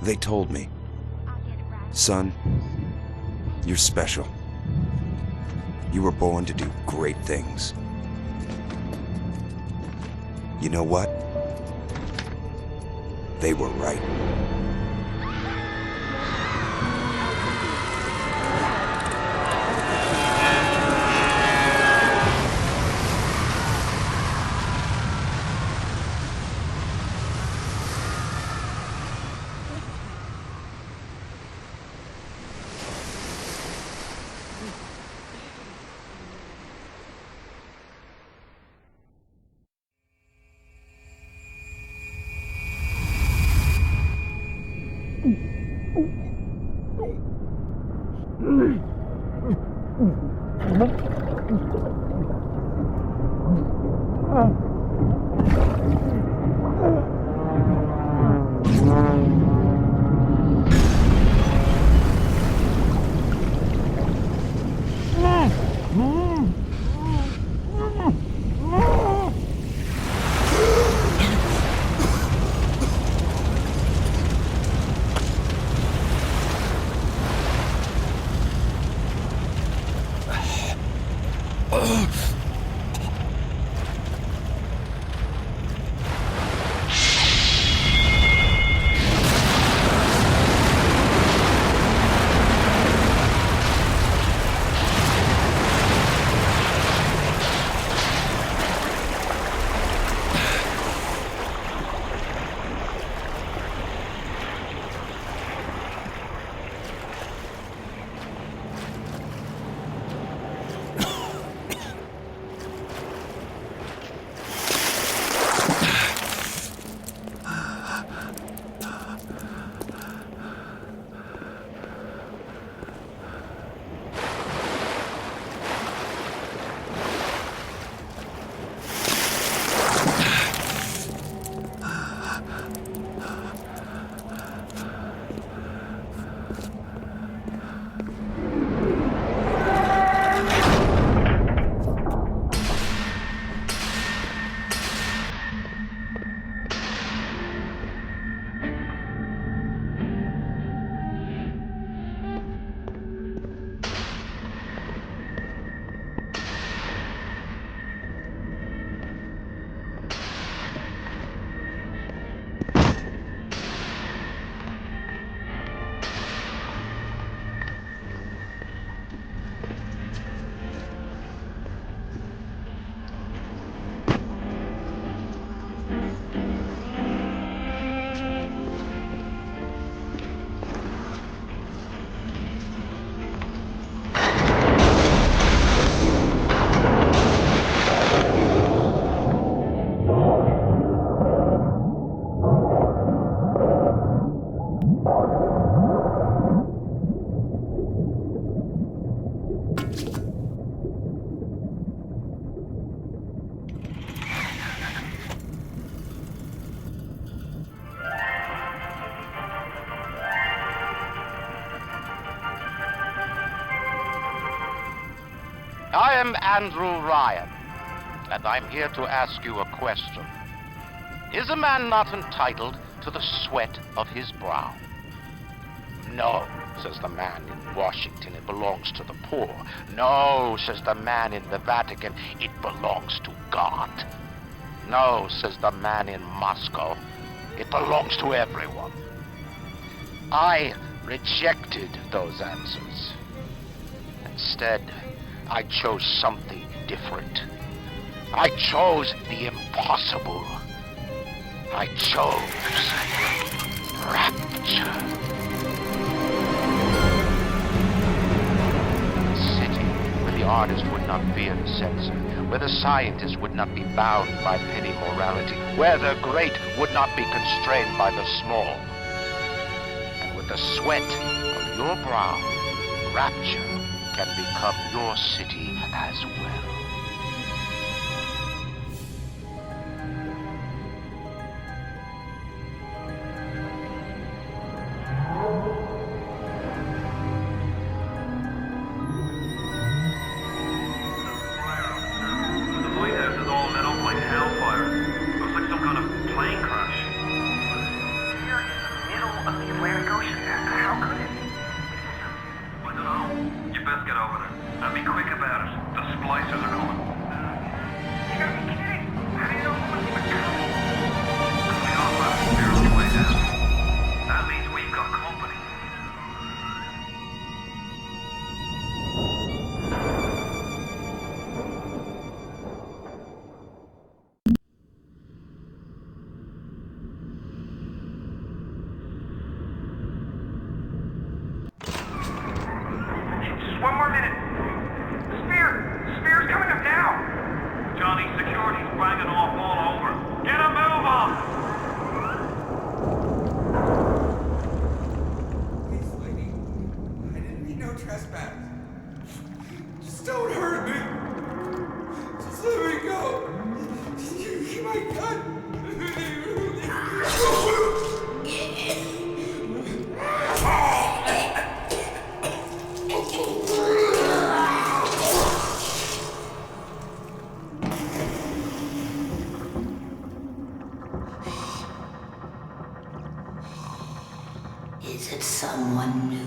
They told me, son, you're special. You were born to do great things. You know what? They were right. I am Andrew Ryan, and I'm here to ask you a question. Is a man not entitled to the sweat of his brow? No, says the man in Washington, it belongs to the poor. No, says the man in the Vatican, it belongs to God. No, says the man in Moscow, it belongs to everyone. I rejected those answers. Instead, I chose something different. I chose the impossible. I chose Rapture. A city where the artist would not fear the censor, where the scientist would not be bound by petty morality, where the great would not be constrained by the small. And with the sweat of your brow, Rapture can become your city as well. Of the American You best get over there. And be quick about it. The splicers are coming. You gotta be kidding. How do you know someone's even coming? Because we all have spiritual way down. That means we've got company. Just one more minute. Spear's coming up now. Johnny, security's banging off all over. Get a move on. Please, lady. I didn't mean no trespass. Just don't hurt me. Just let me go. You my gun. Is it someone new?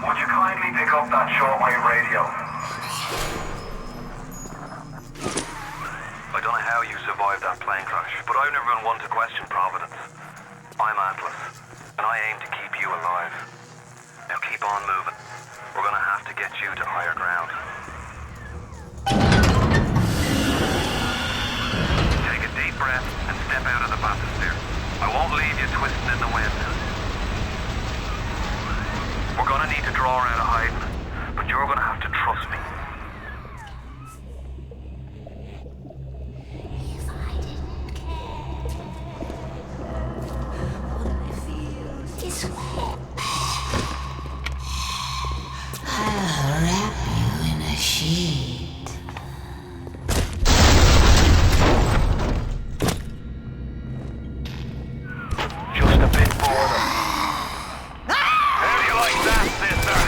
Would you kindly pick up that shortwave radio? I don't know how you survived that plane crash, but I've never been one to question Providence. I'm Atlas, and I aim to keep you alive. Now keep on moving. We're gonna have to get you to higher ground. Take a deep breath and step out of the bathysphere. I won't leave you twisting in the wind. We're gonna need to draw her out of hiding, but you're gonna have to trust me. If I didn't care, would I feel this way? I'll wrap you in a sheet. Just a bit border. How do you like that, sister?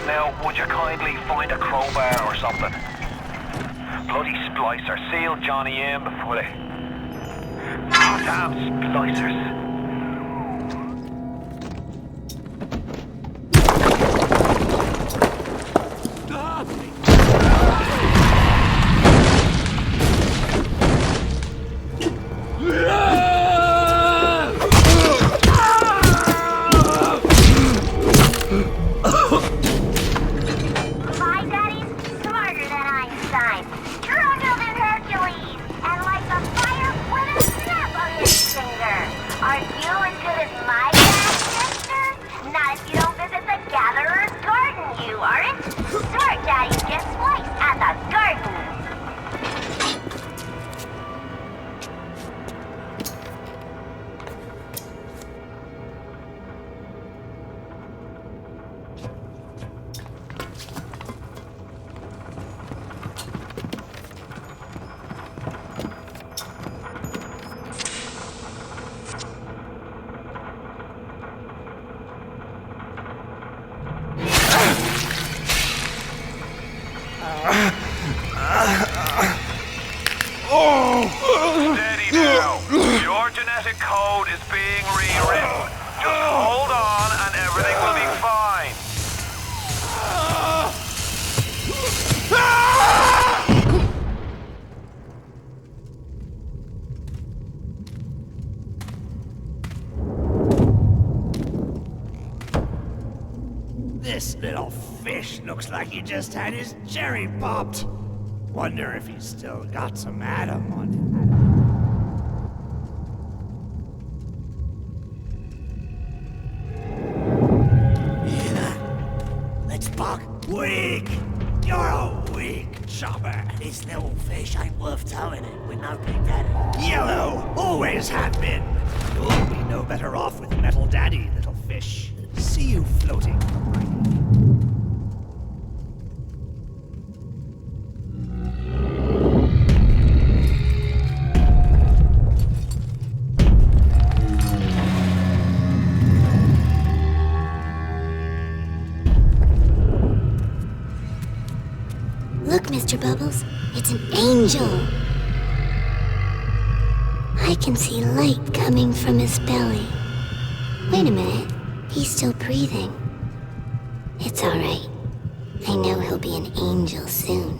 Now, would you kindly find a crowbar or something? Bloody splicer, seal Johnny in before they... Oh, damn splicers. My daddy's smarter than Einstein, stronger than Hercules, and like a fire with a snap of his finger. Are you as good as my dad, sister? Not if you don't visit the Gatherer's Garden, you aren't. Smart daddies get sliced at the garden. Steady now. Your genetic code is being rewritten. Just hold on and everything will be fine. This little fish looks like he just had his cherry popped. Wonder if he's still got some Adam on him. Let's buck. Weak! You're a weak chopper. This little fish ain't worth towing it with no Big Daddy. Yellow, always have been. You'll be no better off with Metal Daddy, little fish. See you floating. Look, Mr. Bubbles, it's an angel. I can see light coming from his belly. Wait a minute, he's still breathing. It's all right. I know he'll be an angel soon.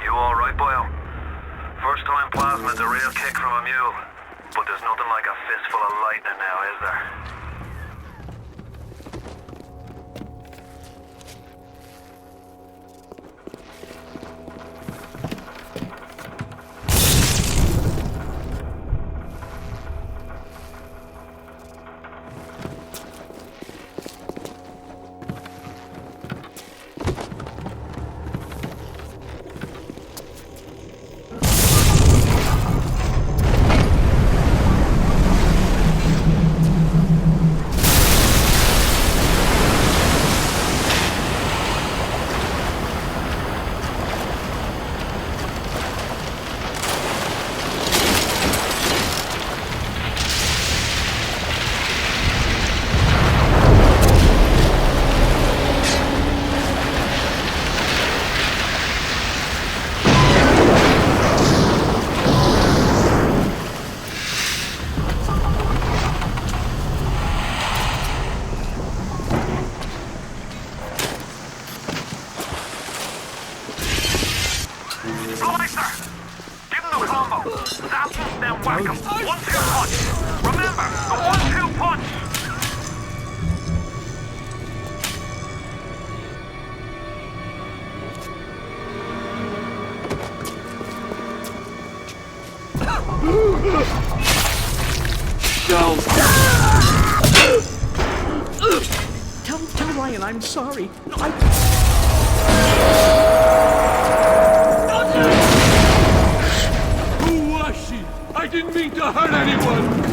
You alright, Boyle? First time plasma's a real kick from a mule. But there's nothing like a fistful of lightning now, is there? Tell Ryan I'm sorry. No, Who was she? I didn't mean to hurt anyone.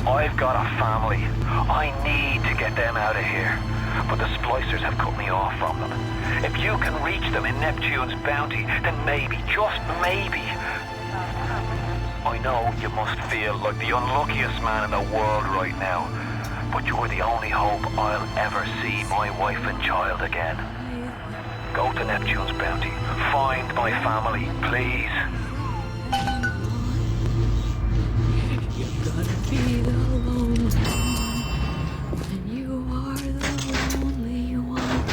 I've got a family. I need to get them out of here. But the splicers have cut me off from them. If you can reach them in Neptune's bounty, then maybe, just maybe... I know you must feel like the unluckiest man in the world right now. But you're the only hope I'll ever see my wife and child again. Go to Neptune's bounty. Find my family, please. Be the lone one, and you are the lonely one.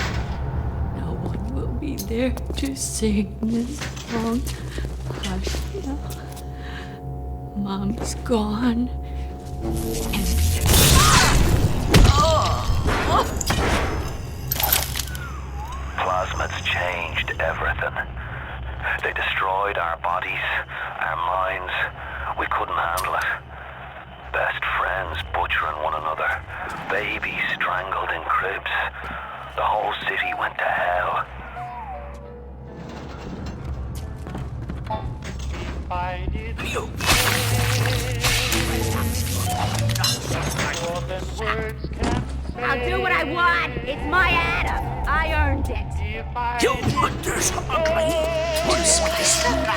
No one will be there to sing this song. Hush now. Mom's gone. Plasmids changed everything. They destroyed our bodies, our minds. We couldn't handle it. Best friends butchering one another. Babies strangled in cribs. The whole city went to hell. I did more than words can say. I'll do what I want. It's my Adam. I earned it. You wonders ugly. You spliced them. I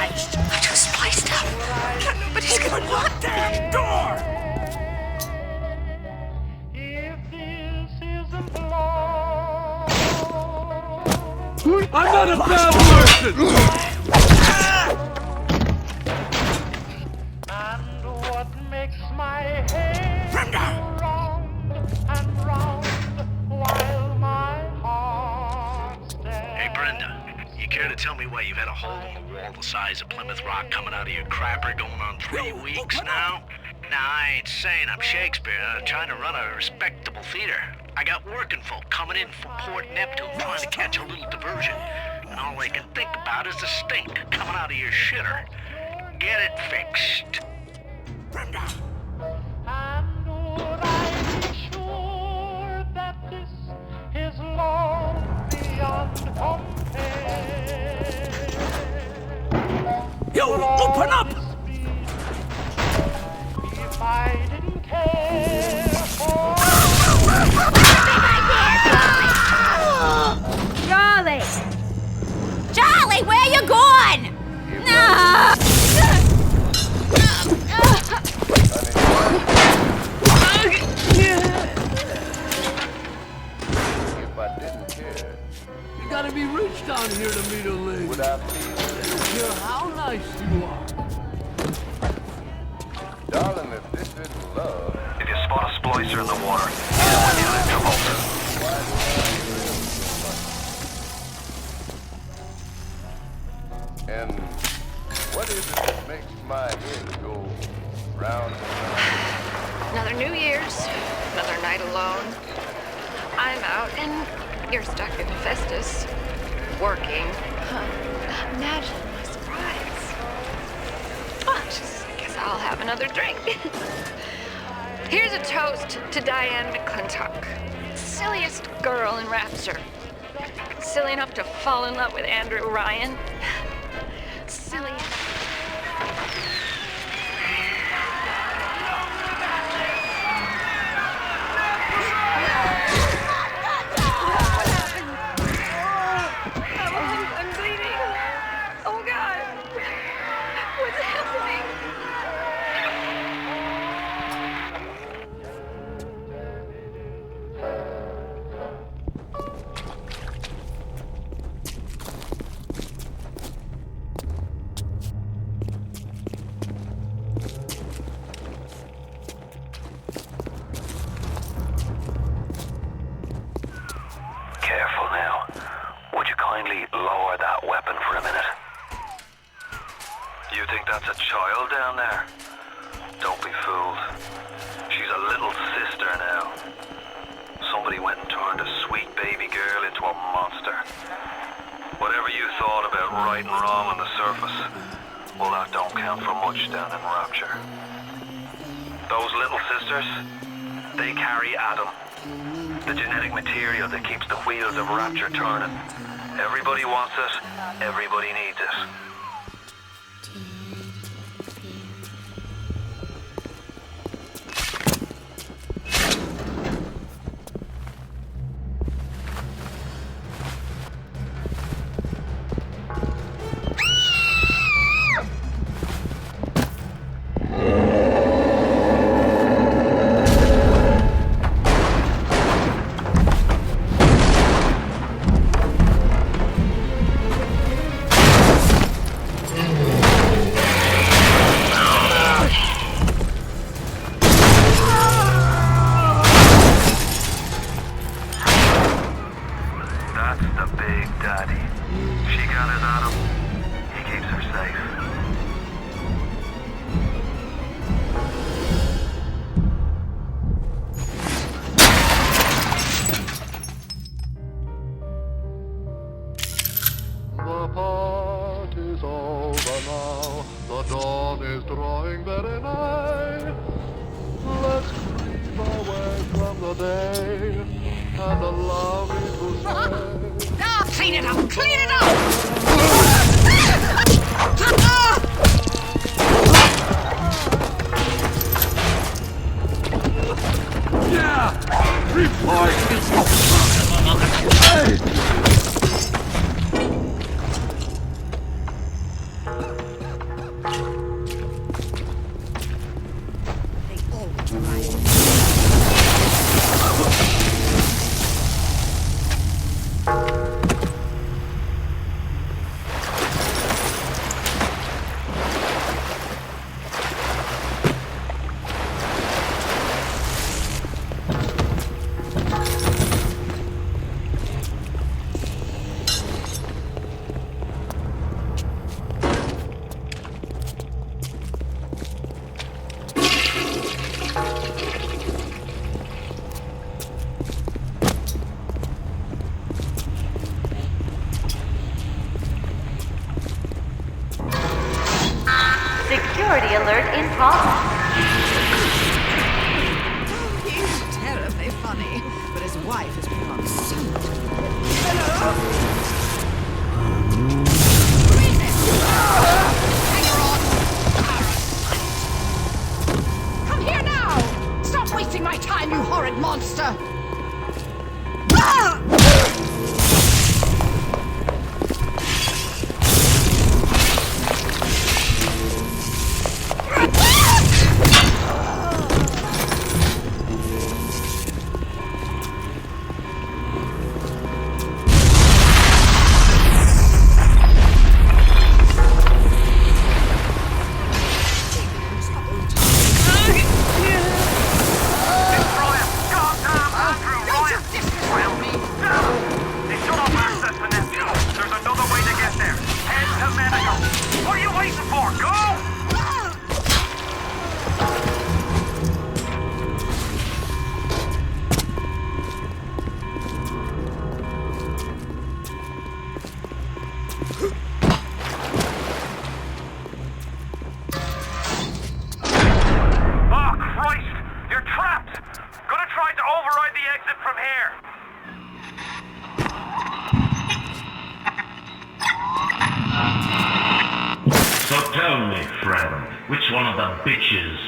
just spliced them. Nobody's gonna lock that door. I'm not a bad person! And what makes my head round and round while my heart stands. Hey, Brenda, you care to tell me why you've had a a hole in the wall the size of Plymouth Rock coming out of your crapper going on 3 weeks now? Now, I ain't saying I'm Shakespeare. I'm trying to run a respectable theater. I got working folk coming in from Port Neptune trying to catch a little diversion. And all they can think about is the stink coming out of your shitter. Get it fixed. Brenda! And would I be sure that this is love beyond compare? Yo, open up! If I didn't care for... Charlie! Charlie, where you going? No! If I didn't care, you gotta be rich down here to meet a lady. Would I please? I don't care how nice you are. Darling, if this isn't love. If you spot a splicer in the water, you know when you're in trouble. And what is it that makes my head go round and round? Another New Year's, another night alone. I'm out and you're stuck in Festus, working. Imagine my surprise. Oh, I guess I'll have another drink. Here's a toast to Diane McClintock, silliest girl in Rapture. Silly enough to fall in love with Andrew Ryan. Silly. I'm bleeding. Oh God. What's happening? Careful now. Would you kindly lower that weapon for a minute? You think that's a child down there? Don't be fooled. She's a little sister now. Somebody went and turned a sweet baby girl into a monster. Whatever you thought about right and wrong on the surface, well, that don't count for much down in Rapture. Those little sisters, they carry Adam. The genetic material that keeps the wheels of Rapture turning. Everybody wants it, everybody needs it. That's the Big Daddy. She got his Adam. He keeps her safe. The party's over now. The dawn is drawing very nigh. Let's creep away from the day and allow me to say. Ah, clean it up! Clean it up! Yeah! Report! Hey! Security alert in progress. He's terribly funny, but his wife has become so Hello? Come here now! Stop wasting my time, you horrid monster!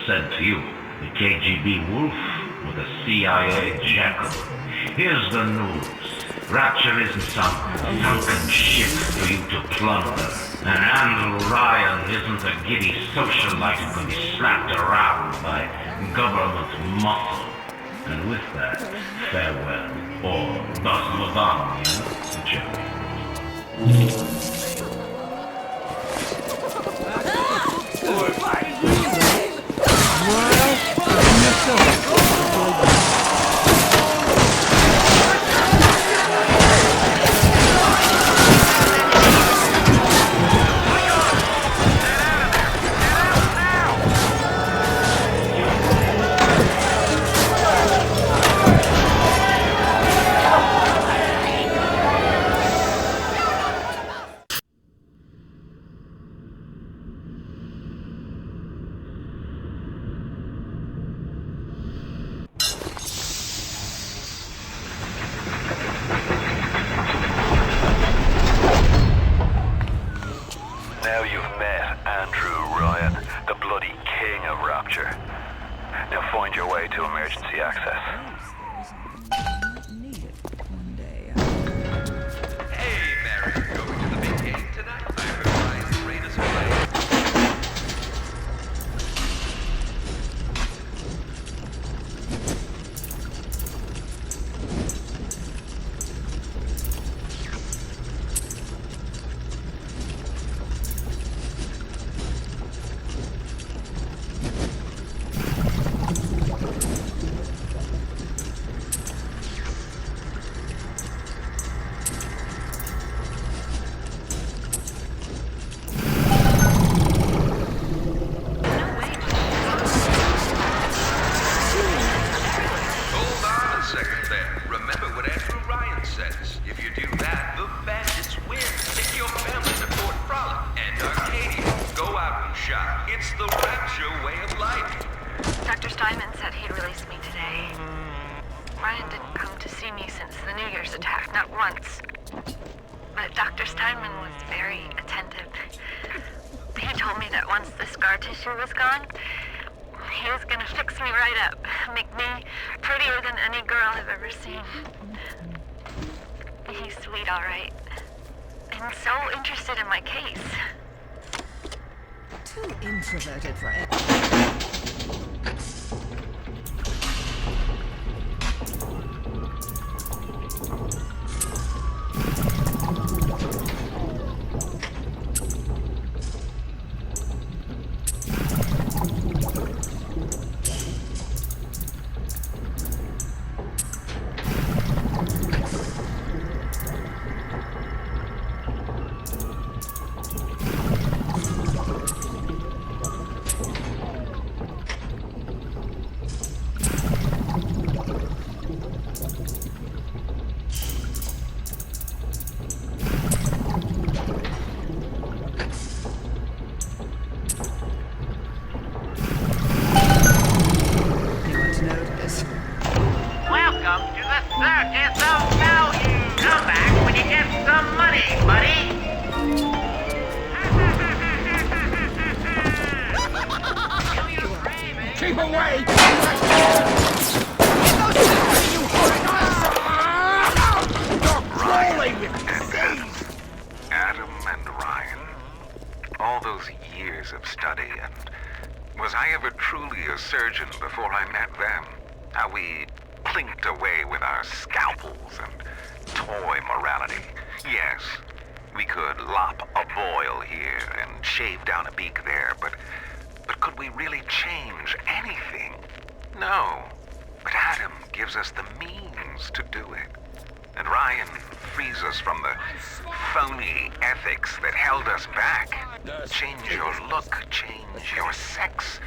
Said to you, the KGB wolf or the CIA jackal. Here's the news. Rapture isn't some sunken ship for you to plunder. And Andrew Ryan isn't a giddy socialite who can be slapped around by government muscle. And with that, farewell. Or das Madame, Now you've met Andrew Ryan, the bloody king of Rapture. Now find your way to emergency access. Hey, Mary, going to the big game tonight? I heard Ryan's rain is away. It's the Rapture way of life. Dr. Steinman said he'd release me today. Ryan didn't come to see me since the New Year's attack, not once. But Dr. Steinman was very attentive. He told me that once the scar tissue was gone, he was gonna fix me right up, make me prettier than any girl I've ever seen. He's sweet, all right. And so interested in my case. Too introverted for it. away! Adam and Ryan. All those years of study, and was I ever truly a surgeon before I met them? How we plinked away with our scalpels and toy morality. Yes, we could lop a boil here and shave down a beak there, but could we really change anything? No. But Adam gives us the means to do it. And Ryan frees us from the phony ethics that held us back. Change your look, change your sex,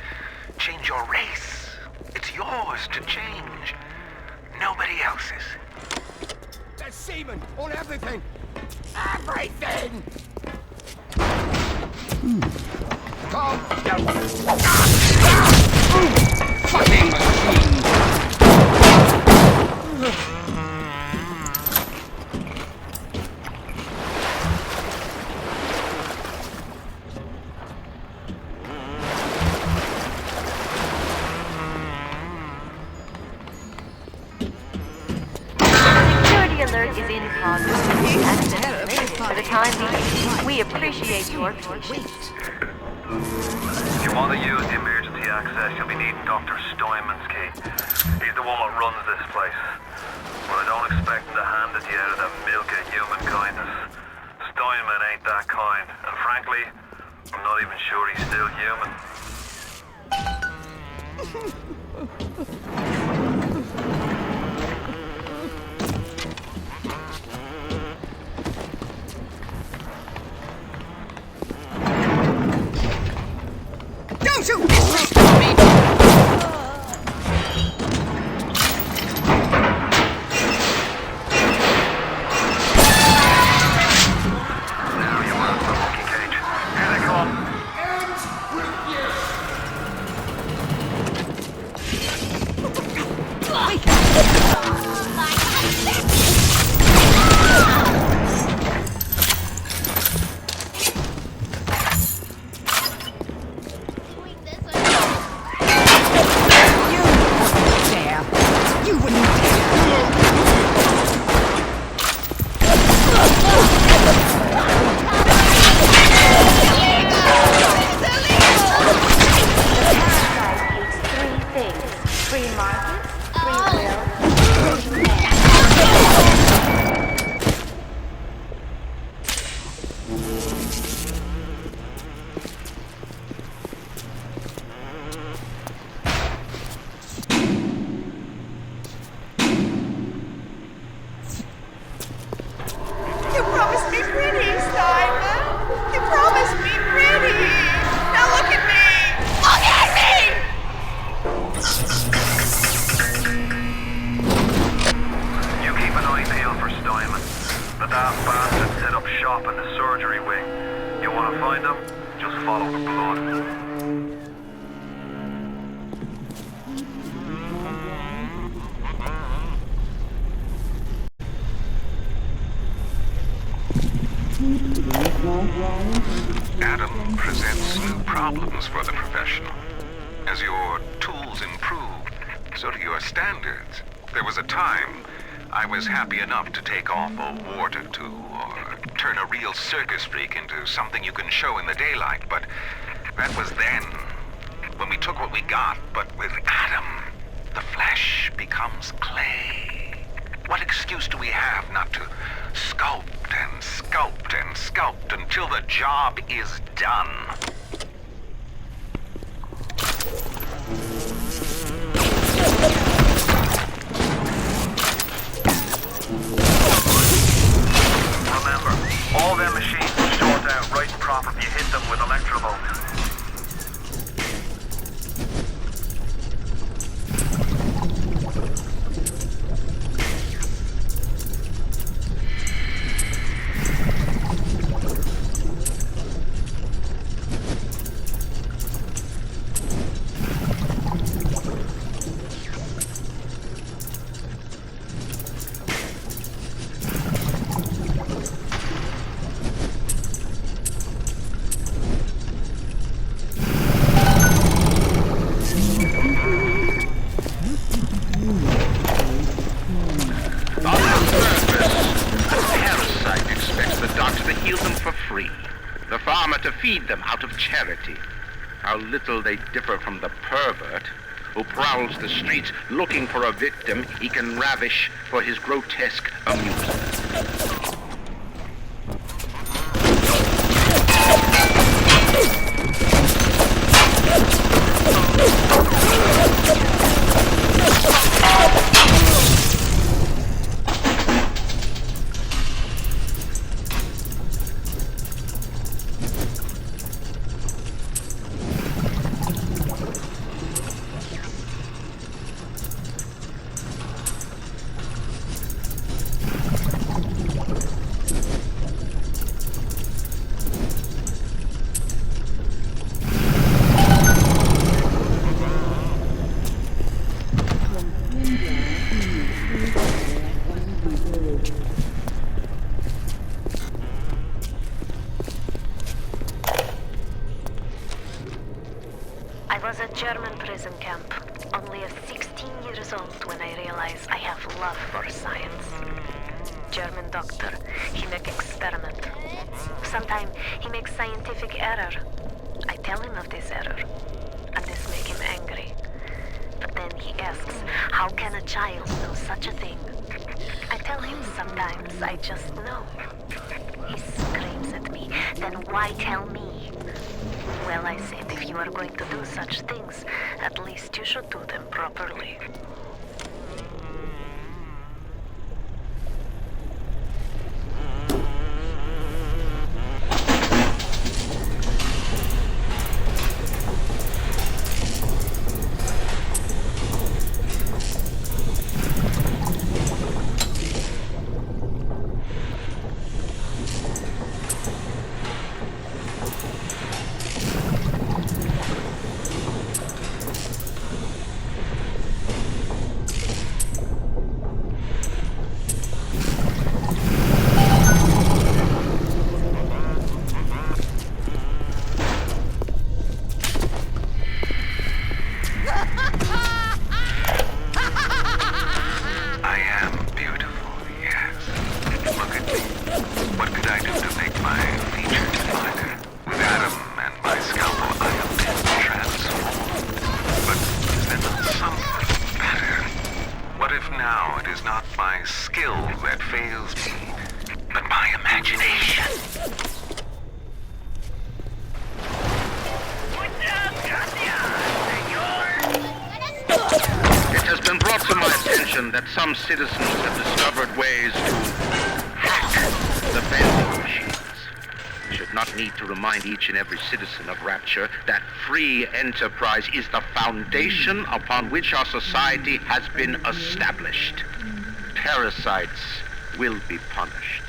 change your race. It's yours to change. Nobody else's. There's semen on everything! Everything! Come down! Fucking machine! Alert is in progress. For the time being, we appreciate your patience. If you want to use the emergency access, you'll be needing Dr. Steinman's key. He's the one that runs this place. But I don't expect him to hand it to you out of the milk of human kindness. Steinman ain't that kind, and frankly, I'm not even sure he's still human. Don't you me! Now you want the monkey cage. Here they come. Adam presents new problems for the professional. As your tools improve, so do your standards. There was a time I was happy enough to take off a wart or two, or turn a real circus freak into something you can show in the daylight, but that was then, when we took what we got. But with Adam, the flesh becomes clay. What excuse do we have not to sculpt and sculpt and sculpt until the job is done? Remember, all their machines will short out right and proper if you hit them with electrovolts. feed them out of charity. How little they differ from the pervert who prowls the streets looking for a victim he can ravish for his grotesque amusement. I was at German prison camp, only 16 years old when I realized I have love for science. German doctor, he make experiment. Sometimes he makes scientific error. I tell him of this error, and this make him angry. But then he asks, how can a child know such a thing? I tell him sometimes I just know. He screams at me, then why tell me? Well, I said, if you are going to do such things, at least you should do them properly. That some citizens have discovered ways to hack the vending machines. We should not need to remind each and every citizen of Rapture that free enterprise is the foundation upon which our society has been established. Parasites will be punished.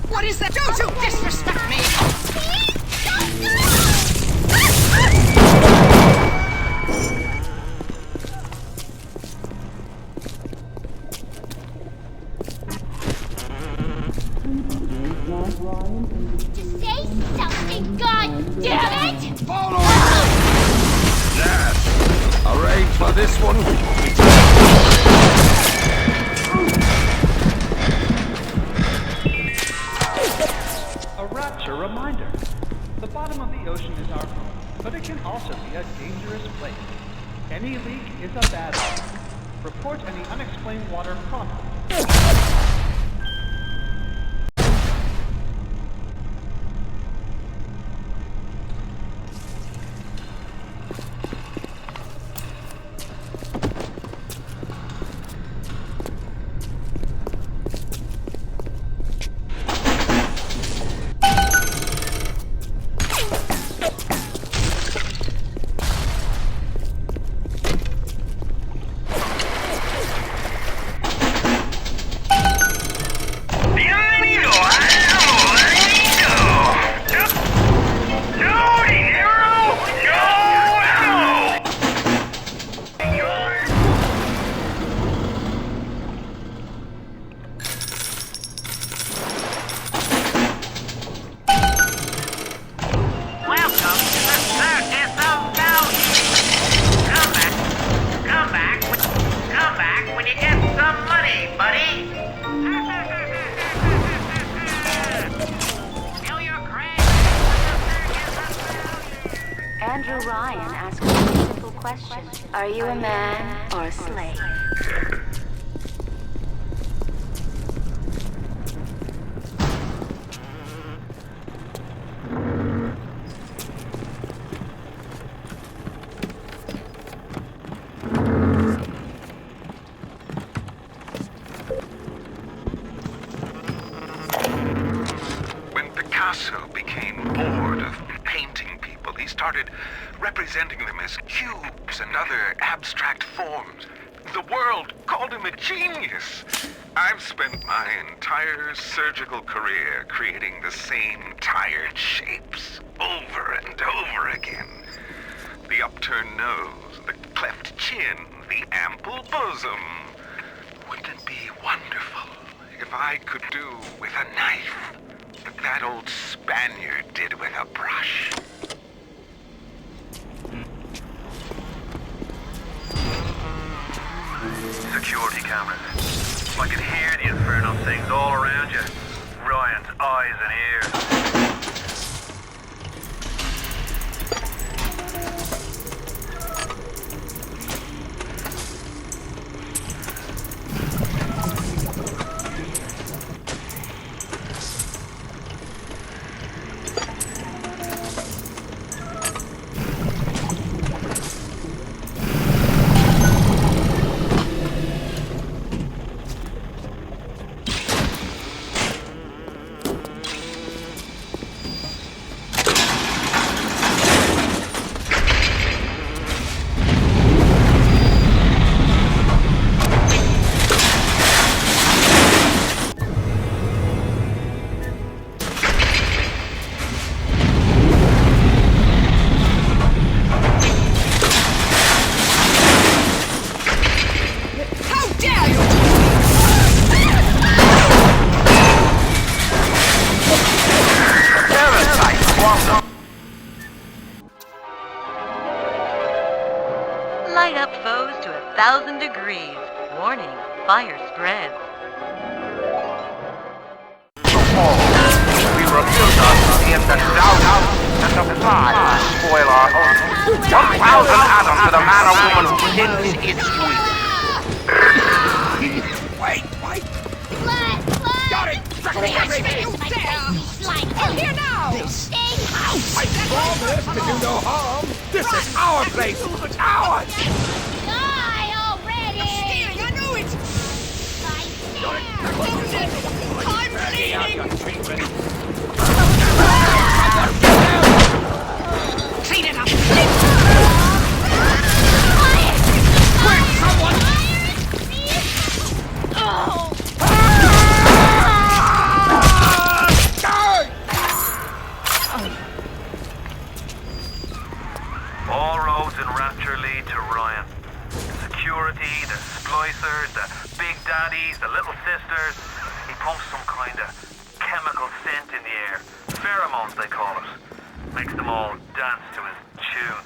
What is that? Don't you disrespect me! Just say something, God damn it! Follow! Yes! Arrange for this one. A Rapture reminder. The bottom of the ocean is our home, but it can also be a dangerous place. Any leak is a bad one. Report any unexplained water promptly. Andrew Ryan asked you a simple question. Are you a man or a slave? When Picasso became bored of painting people, he started representing them as cubes and other abstract forms. The world called him a genius. I've spent my entire surgical career creating the same tired shapes over and over again. The upturned nose, the cleft chin, the ample bosom. Wouldn't it be wonderful if I could do with a knife what that old Spaniard did with a brush? Security cameras. I can hear the infernal things all around you. Ryan's eyes and ears. Light up foes to 1,000 degrees. Warning, fire spreads. We refuse us in the doubt and the fire spoil our home. 1,000 atoms to the man or woman who sins its sweet. Wait! Got it! You dare! Oh, here now! I promise to do no harm! This is our place! Ours! Die already! Stealing, I knew it! I'm bleeding! Clean it up! Quick, someone! Oh! All roads in Rapture lead to Ryan. Security, the splicers, the Big Daddies, the Little Sisters. He pumps some kind of chemical scent in the air. Pheromones, they call it. Makes them all dance to his tune.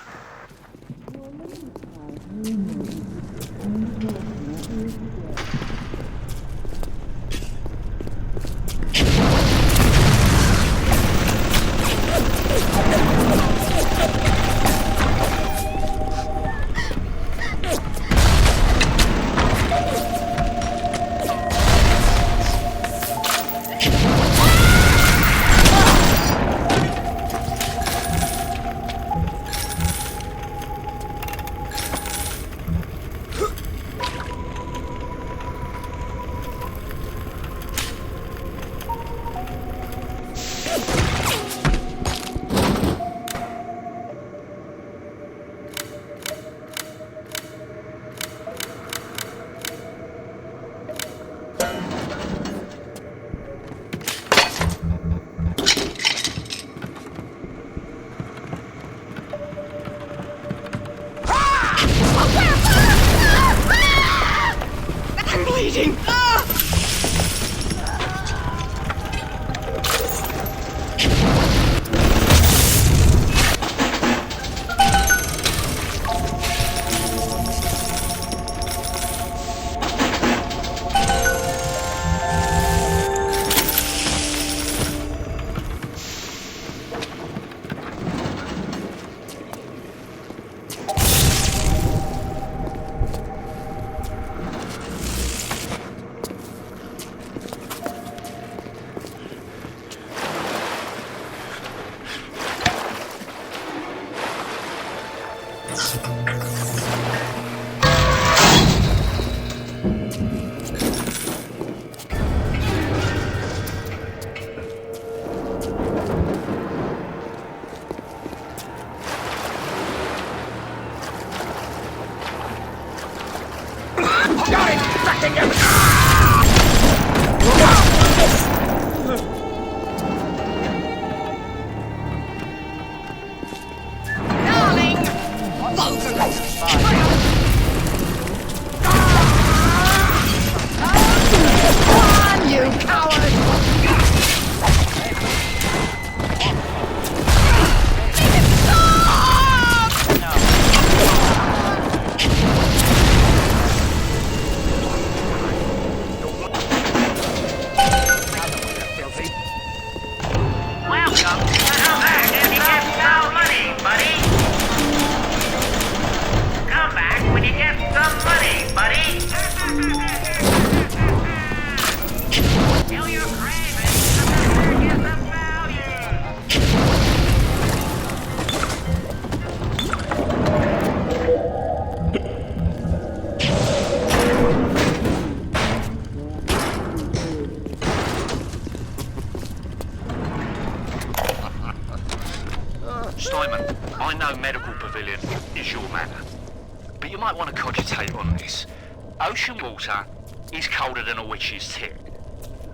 Ocean water is colder than a witch's tit.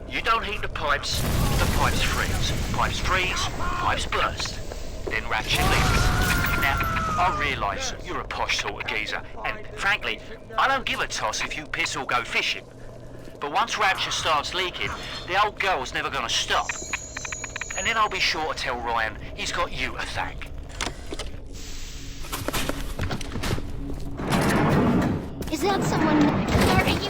You don't heat the pipes freeze. Pipes freeze, pipes burst. Then Rapture leaks. Now, I realise you're a posh sort of geezer, and frankly, I don't give a toss if you piss or go fishing. But once Rapture starts leaking, the old girl's never gonna stop. And then I'll be sure to tell Ryan he's got you to thank. Is that someone carrying you?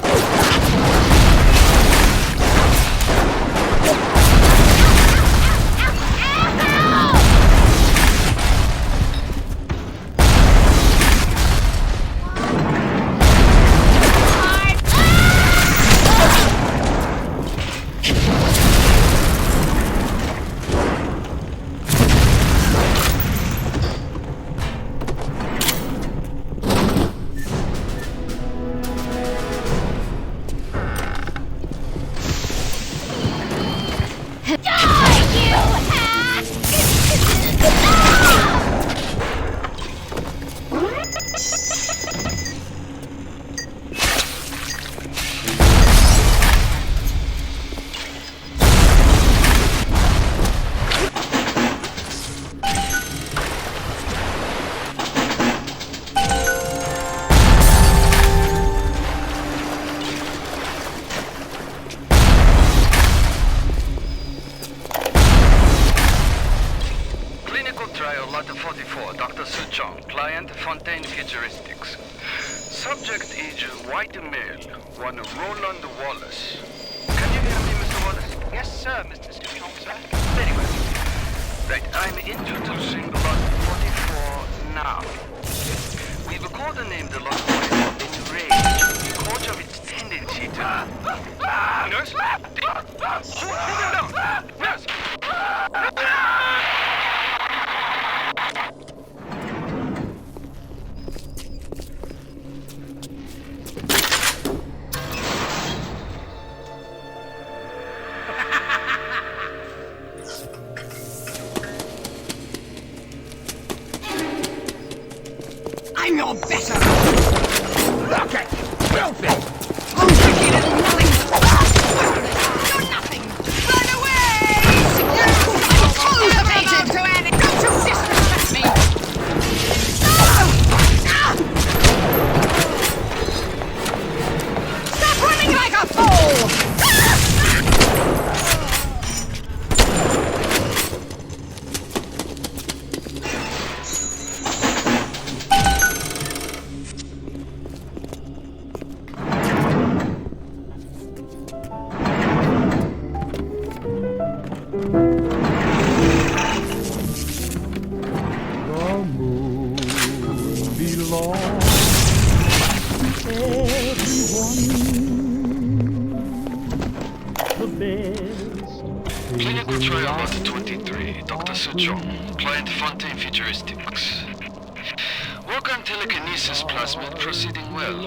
Work on telekinesis plasmid proceeding well.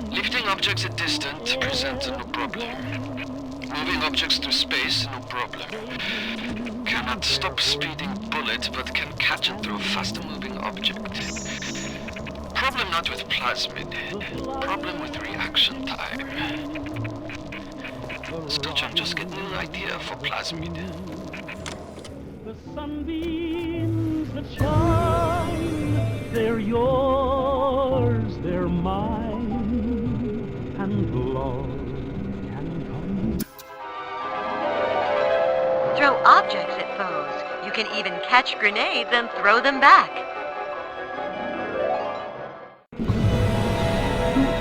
Lifting objects at distance presents no problem. Moving objects through space, no problem. Cannot stop speeding bullet, but can catch and throw faster moving object. Problem not with plasmid. Problem with reaction time. Such I'm just getting an idea for plasmid. The sunbeams that shine, they're yours, they're mine, and love can come. Throw objects at foes. You can even catch grenades and throw them back.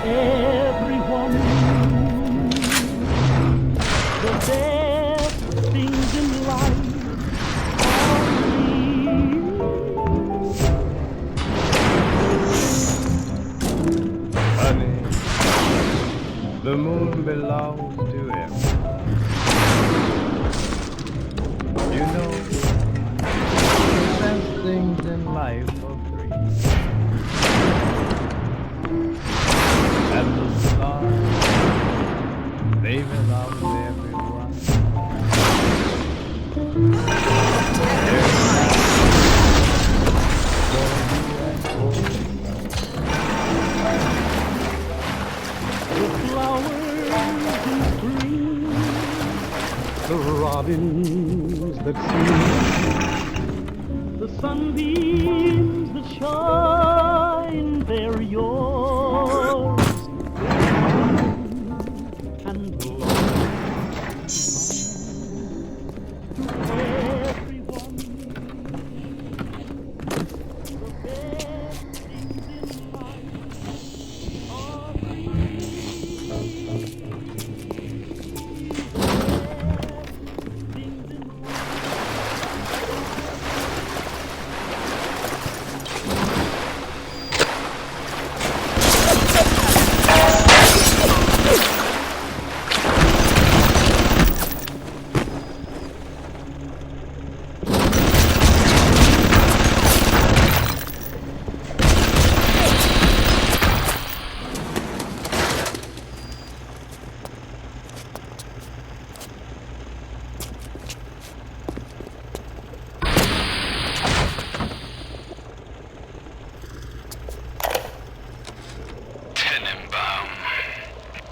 Everyone, the best things in life are honey, the moon belongs to him. You know, the best things in life are free. And the stars, they belong to everyone. They're for you the flowers in spring, the robins that sing, the sunbeams that shine, they're yours, and love to everyone. The best things in life are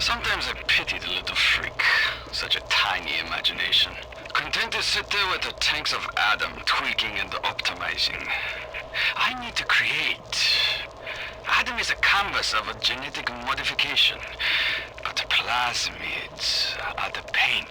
Sometimes I pity the little freak. Such a tiny imagination. Content to sit there with the tanks of Adam tweaking and optimizing. I need to create. Adam is a canvas of a genetic modification, but the plasmids are the paint.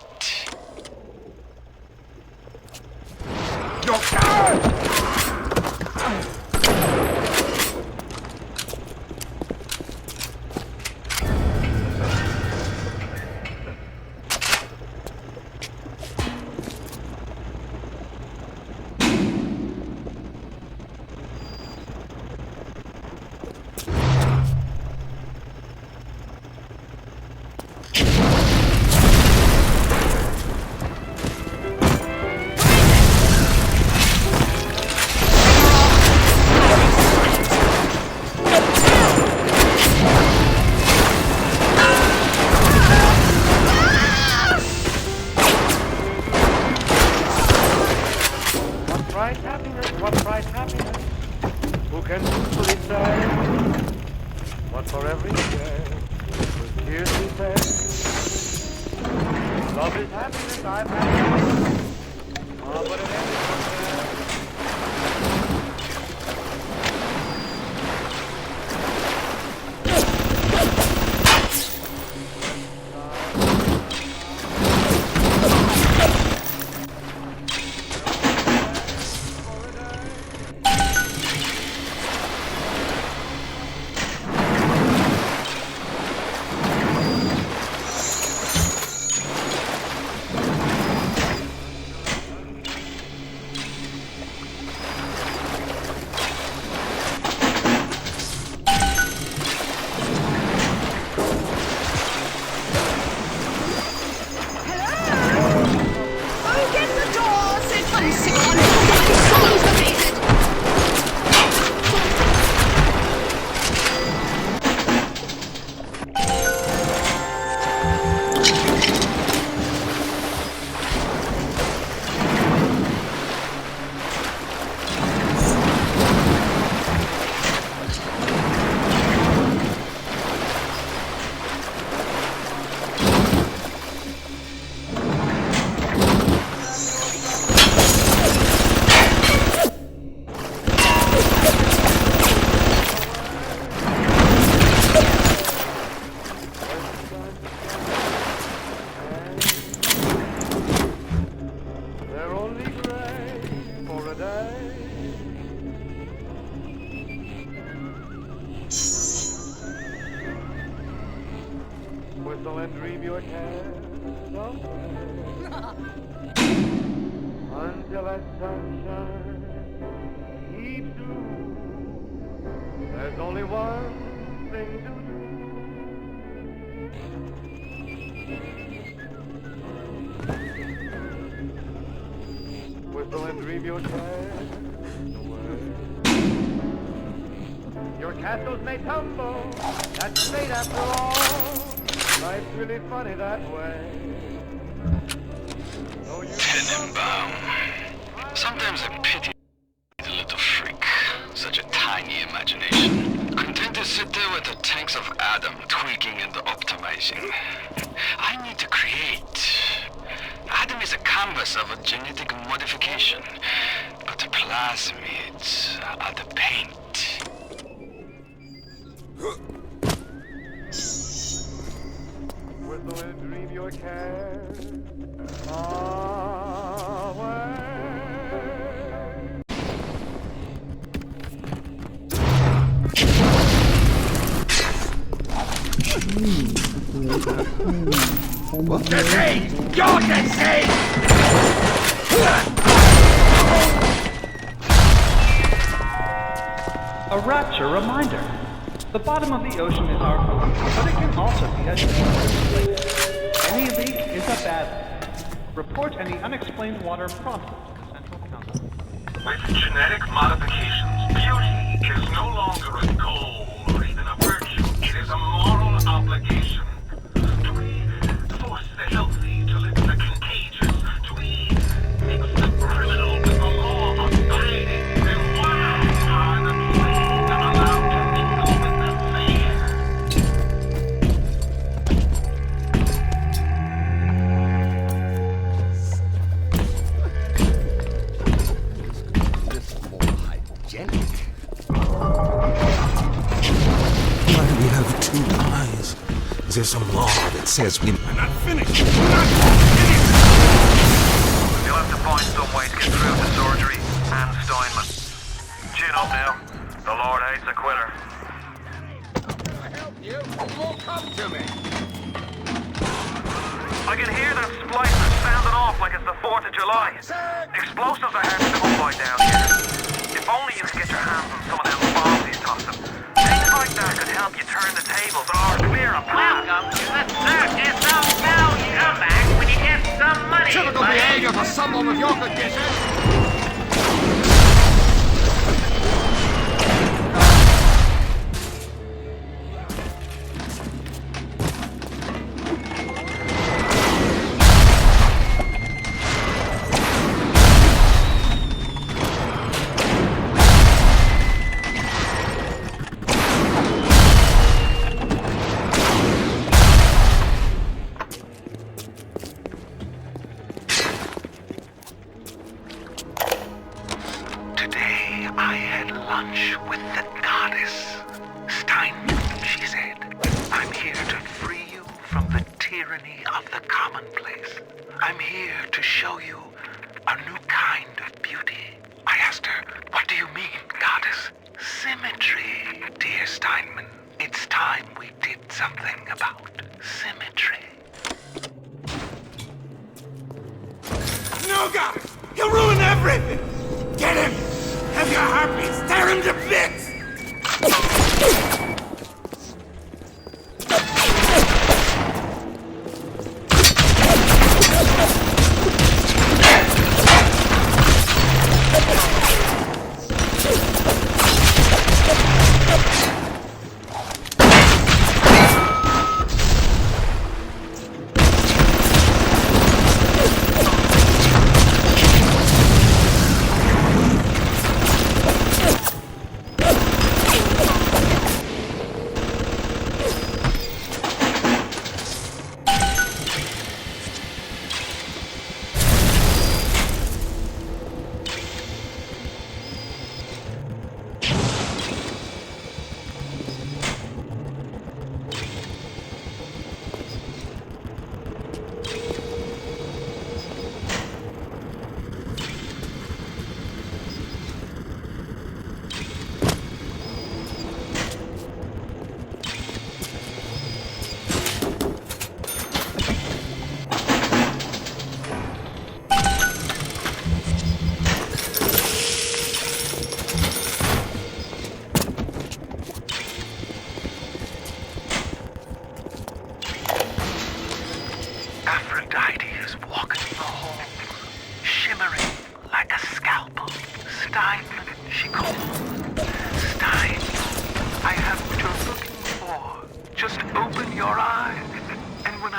Whistle and dream your cares away until that sunshine keeps you. There's only one thing to do. Whistle and dream your cares away. Your castles may tumble, that's fate after all. Life's really funny that way. Tenenbaum. Sometimes I pity the little freak. Such a tiny imagination. Content to sit there with the tanks of Adam tweaking and optimizing. I need to create. Adam is a canvas of a genetic modification, but the plasmids are the paint. Whistle and dream your cares away. Jesse! You're Jesse! A Rapture reminder. The bottom of the ocean is our home, but it can also be a dangerous place. Any leak is a bad leak. Report any unexplained water promptly to the Central Council. With genetic modifications, beauty is no longer a goal or even a virtue. It is a moral obligation. Do we force the healthy to live in the contagious? Do we mix the criminal with the law abiding? Then why are the clean allowed to mingle with the fair? This is more hygienic. Why do we have two eyes? Is there some law that says we... I'm not finished! I'm not finished! You'll have to find some way to get through to surgery and Steinman. Chin up now. The Lord hates a quitter. I help you, it won't come to me! I can hear them splicers sounding off like it's the 4th of July. Explosives are hard to come by down here. If only you could get your hands on some of them bombs he's tossing. Things like that could help you turn the tables or clear a path. Welcome to the circus of now. You come back when you get some money. Typical behavior for someone with your condition! Today I had lunch with the goddess. Steinman, she said, I'm here to free you from the tyranny of the commonplace. I'm here to show you a new kind of beauty. I asked her, what do you mean, goddess? Symmetry, dear Steinman. It's time we did something about symmetry. No, God! He'll ruin everything! Get him! Have your heartbeats tear him to bits!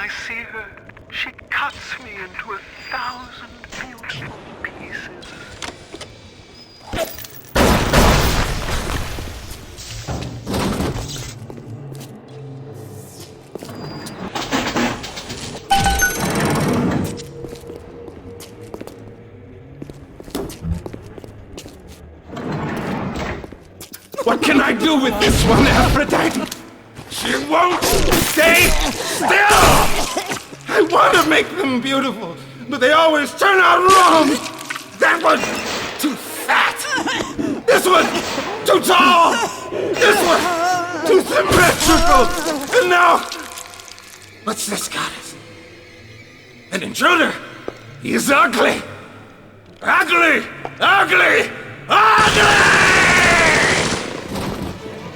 I see her, she cuts me into 1,000 beautiful pieces. What can I do with this one, Aphrodite? She won't stay still! I want to make them beautiful, but they always turn out wrong! That was too fat! This was too tall! This was too symmetrical! And now... What's this goddess? An intruder! He's ugly! Ugly! Ugly! Ugly!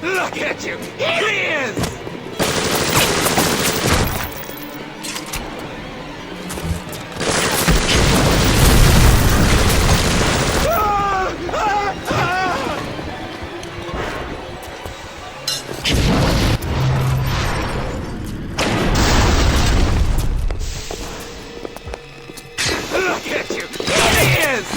Look at you! Here he is! Look at you! Here he is!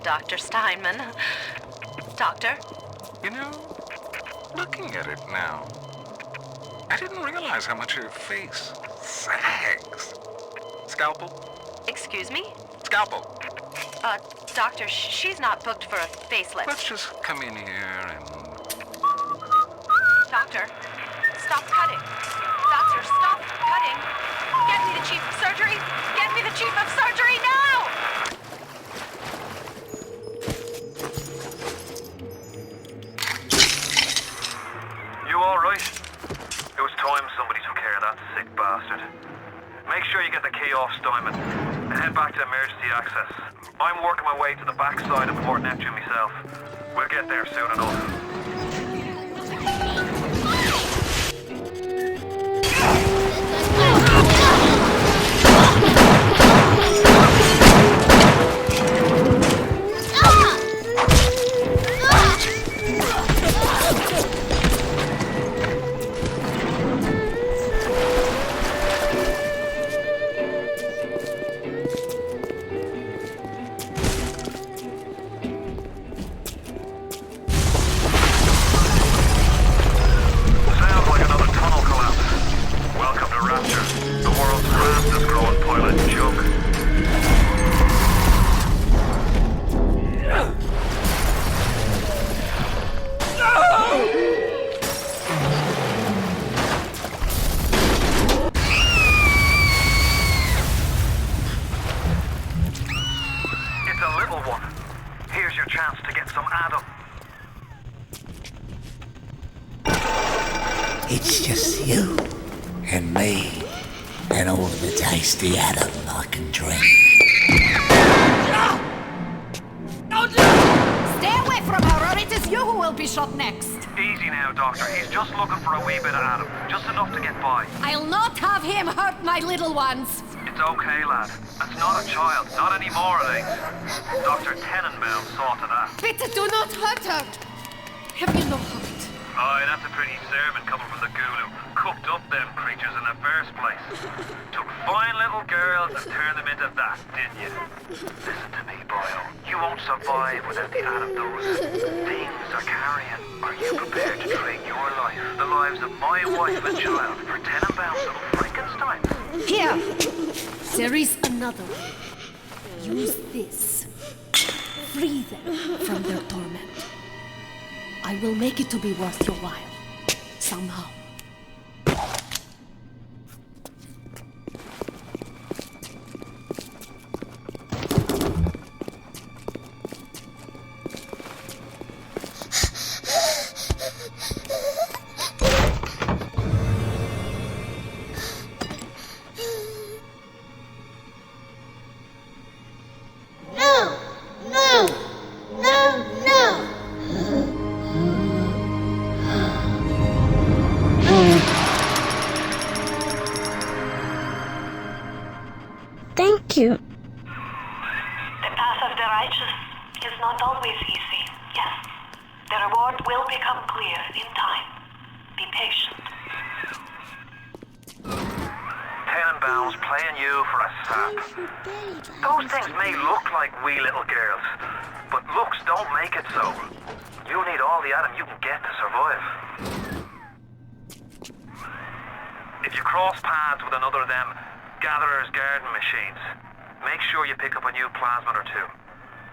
Dr. Steinman. Doctor? You know, looking at it now, I didn't realize how much her face sags. Scalpel? Excuse me? Scalpel. Doctor, she's not booked for a facelift. Let's just come in here and... Doctor, stop cutting. Doctor, stop cutting. Get me the chief of surgery. Get me the chief of surgery now! You all right? It was time somebody took care of that sick bastard. Make sure you get the key off Steinman and head back to emergency access. I'm working my way to the backside of Port Neptune myself. We'll get there soon enough. Rapture, the world's fastest growing pilot joke. It's a little one. Here's your chance to get some Adam. It's just you and me and all the tasty Adam I can drink. Stay away from her or it is you who will be shot next. Easy now, Doctor. He's just looking for a wee bit of Adam. Just enough to get by. I'll not have him hurt my little ones. It's okay, lad. It's not a child. Not anymore, it ain't. Dr. Tenenbaum saw to that. Bitte do not hurt her! Have you no heart? Aye, that's a pretty sermon coming from the ghoul who cooked up them creatures in the first place. Took fine little girls and turned them into that, didn't you? Listen to me, boyo. You won't survive without the atom those things are carrying. Are you prepared to trade your life, the lives of my wife and child, for Tenenbaum's little Frankenstein? Here! There is another way. Use this. Free them from their torment. I will make it to be worth your while. Somehow. Thank you. The path of the righteous is not always easy, yes. The reward will become clear in time. Be patient. Tenenbaum's playing you for a sap. Those things may look like wee little girls, but looks don't make it so. You need all the atom you can get to survive. If you cross paths with another of them gatherer's garden machines, make sure you pick up a new plasmid or two.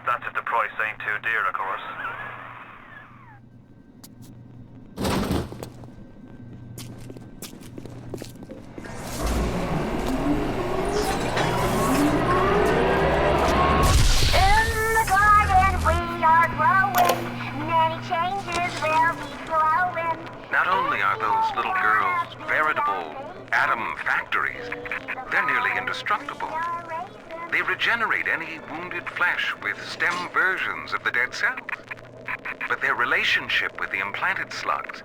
That's if the price ain't too dear, of course. In the garden we are growing. Many changes will be flowing. Not only are those little girls veritable atom factories, they're nearly indestructible. They regenerate any wounded flesh with stem versions of the dead cells. But their relationship with the implanted slugs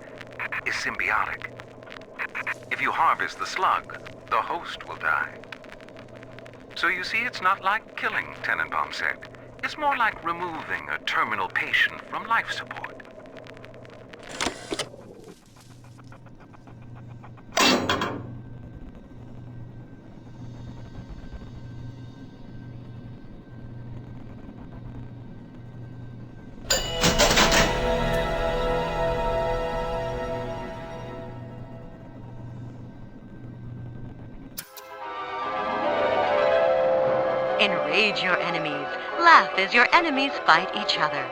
is symbiotic. If you harvest the slug, the host will die. So you see, it's not like killing, Tenenbaum said. It's more like removing a terminal patient from life support. Enrage your enemies. Laugh as your enemies fight each other.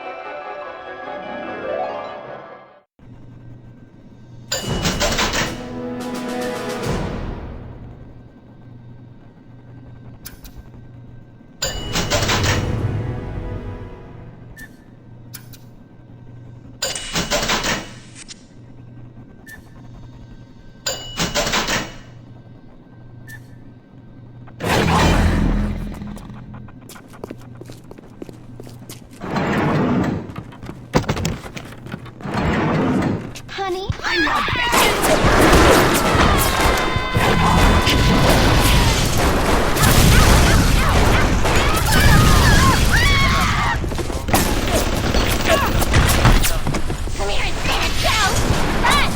Honey, I'm your come here and stand it down! Run!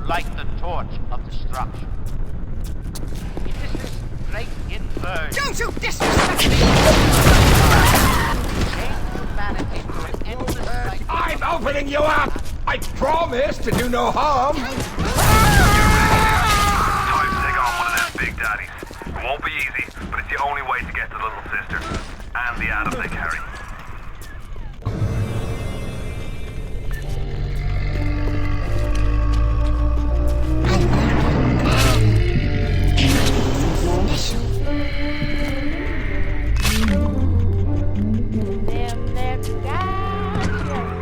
Light the torch of destruction. It is this great inversion. Don't you disrespect me! Change humanity to an endless cycle. I'm opening you up! I promise to do no harm! Time to take on one of them Big Daddies. It won't be easy, but it's the only way to get to the little sister and the atom they carry.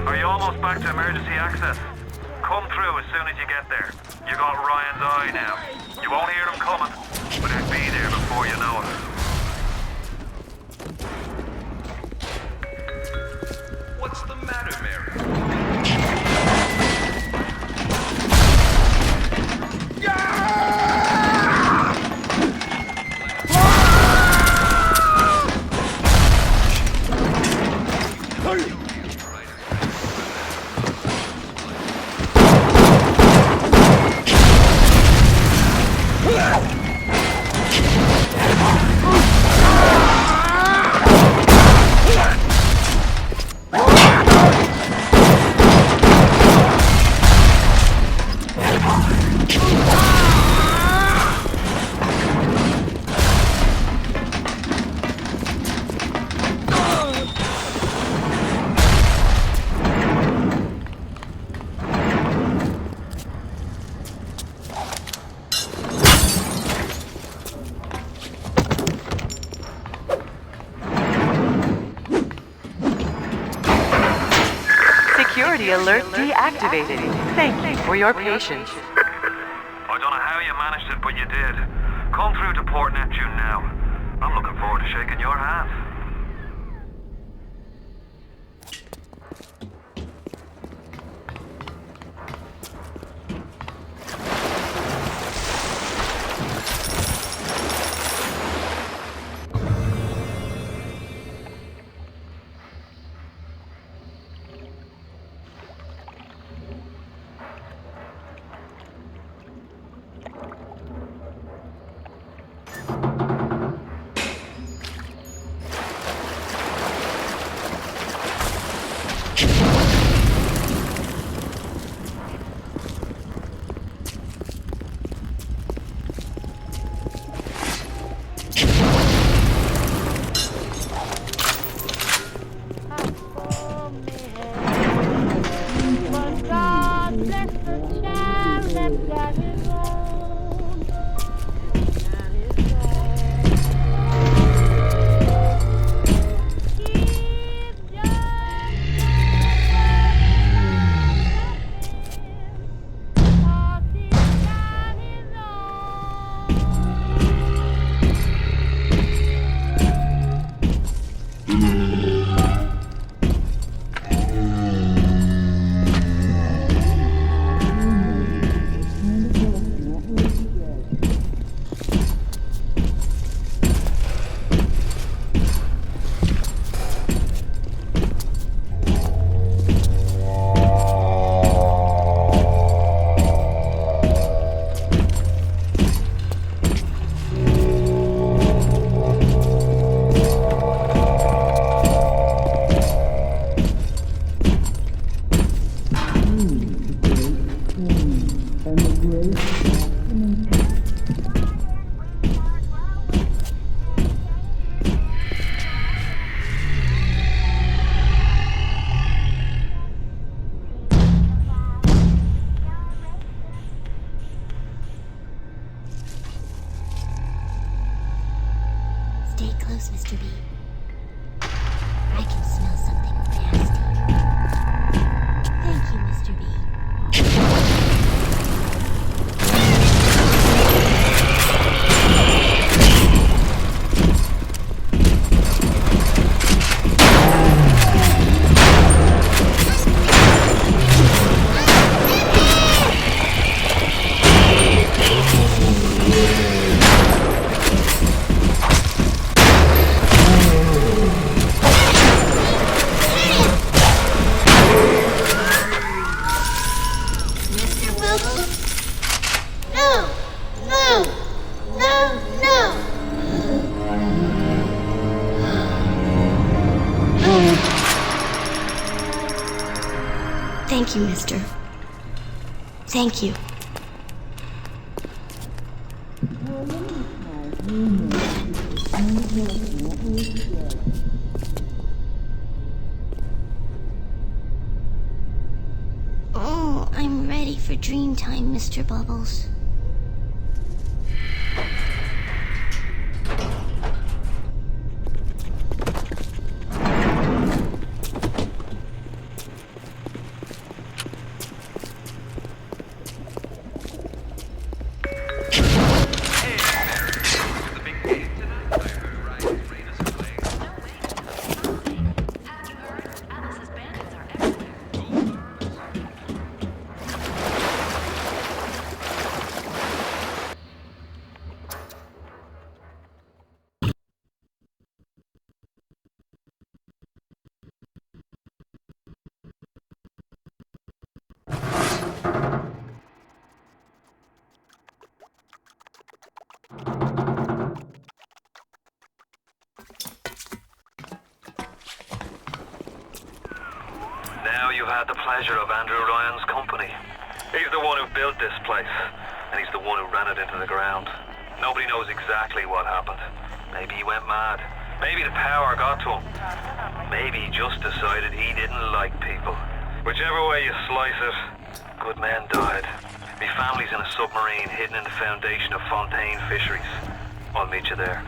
Are you almost back to emergency access? Come through as soon as you get there. You got Ryan's eye now. You won't hear them coming, but they'll be there before you know it. What's the matter, Mary? Security alert deactivated. Thank you for your patience. I don't know how you managed it, but you did. Come through to Port Neptune now. I'm looking forward to shaking your hand. Stay close, Mr. B. I can smell something nasty. Thank you, Mr. B. Thank you, mister. Thank you. Oh, I'm ready for dream time, Mr. Bubbles. pleasure of Andrew Ryan's company. He's the one who built this place, and he's the one who ran it into the ground. Nobody knows exactly what happened. Maybe he went mad. Maybe the power got to him. Maybe he just decided he didn't like people. Whichever way you slice it, good men died. My family's in a submarine hidden in the foundation of Fontaine Fisheries. I'll meet you there.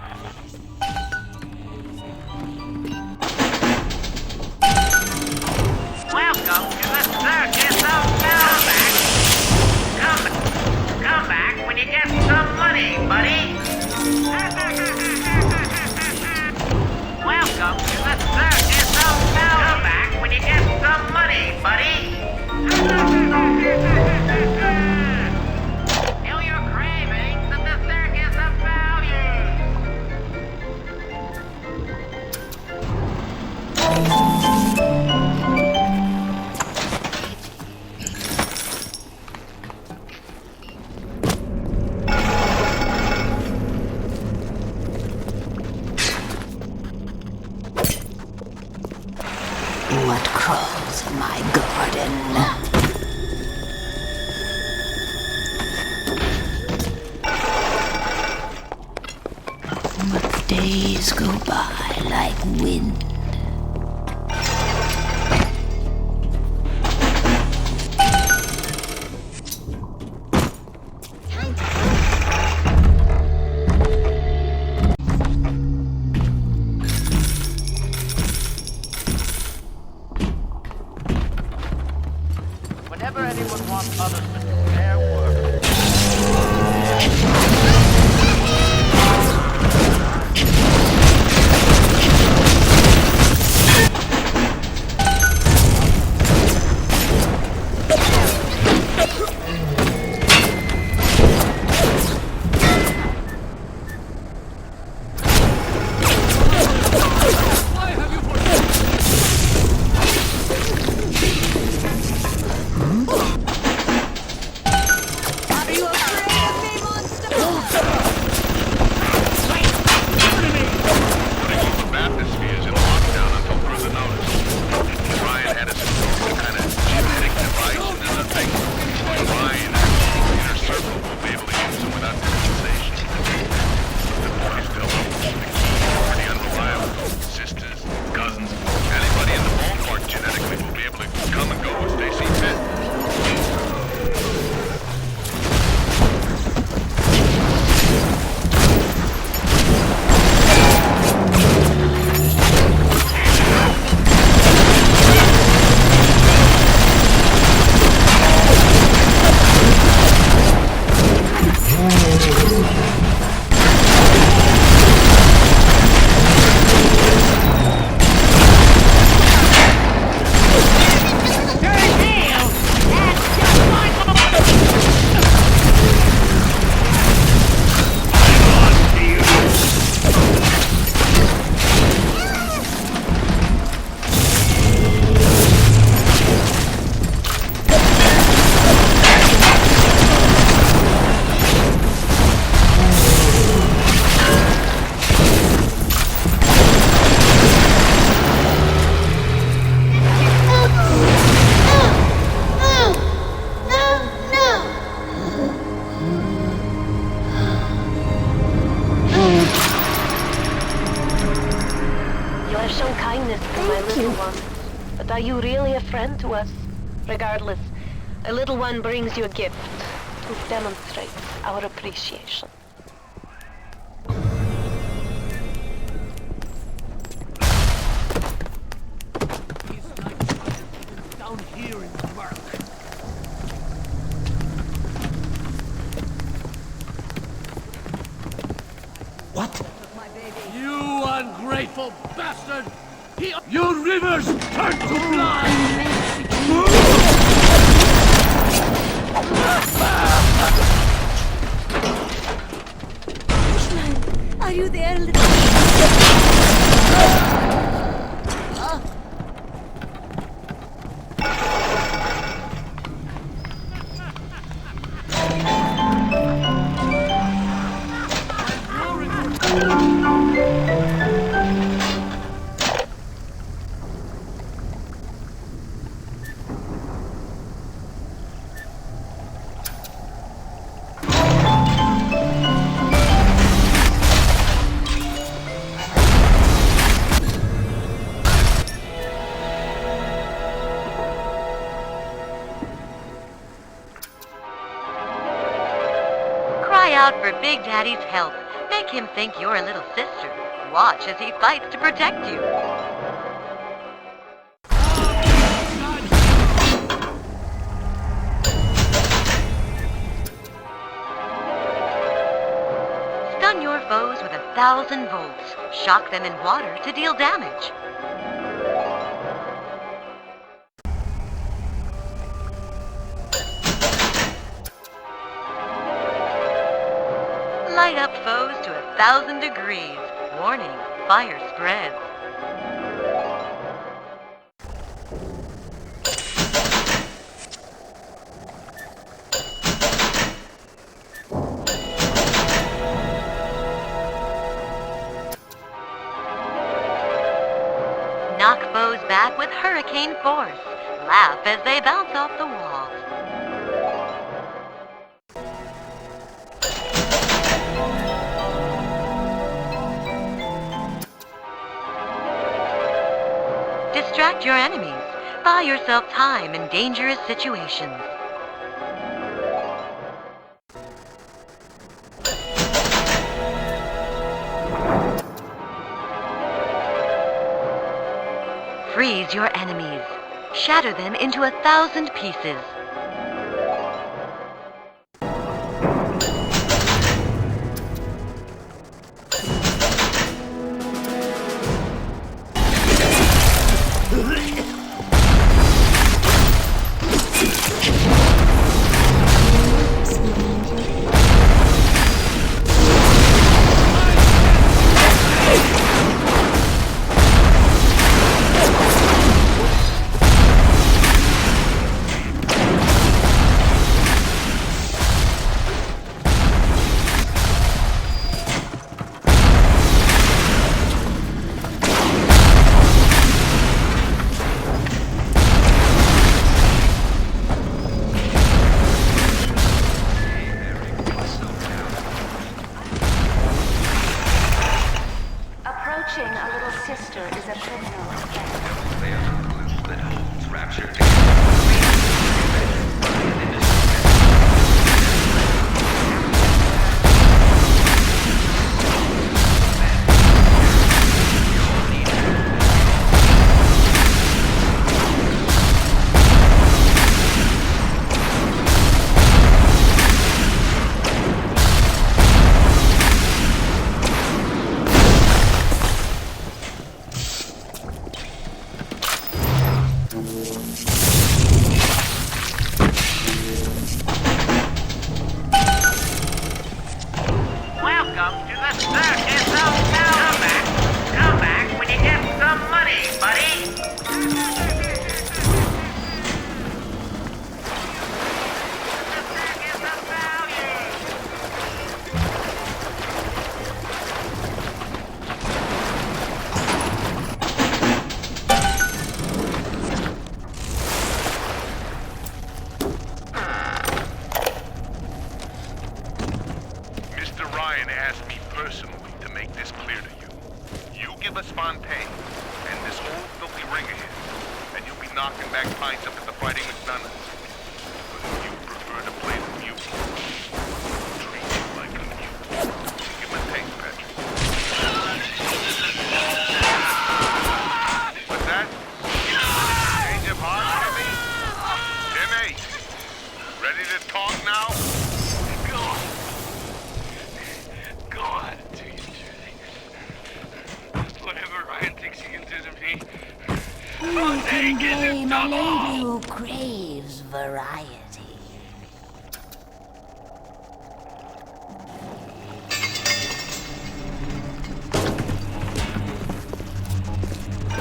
Welcome to the circus of Melback. Come back when you get some money, buddy. Welcome to the circus of Melback. Come back when you get some money, buddy. Feel your cravings at the circus of What crawls in my garden? What days go by like wind? Whenever anyone wants others to do their work, But are you really a friend to us? Regardless, a little one brings you a gift to demonstrate our appreciation. Down here in the murk. What? You ungrateful bastard! Your rivers turn to blood! Bushman, are you there, little... out for Big Daddy's help. Make him think you're a little sister. Watch as he fights to protect you. Stun your foes with 1,000 volts. Shock them in water to deal damage. Light up foes to 1,000 degrees. Warning, fire spreads. Knock foes back with hurricane force. Laugh as they bounce off the walls. Distract your enemies. Buy yourself time in dangerous situations. Freeze your enemies. Shatter them into 1,000 pieces.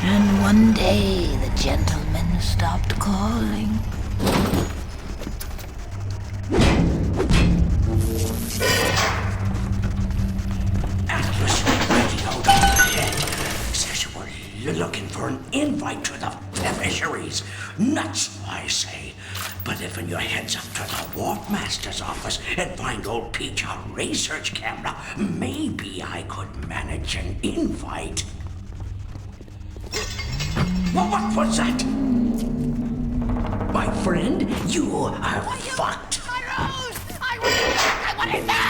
And one day the gentleman stopped calling. Atlas radioed on ahead. Says we're looking for an invite to the fisheries. Nuts, I say. But if your heads up to the Warpmaster's office and find old Peach a research camera, maybe I could manage an invite. What was that? My friend, you are fucked. I was What is that?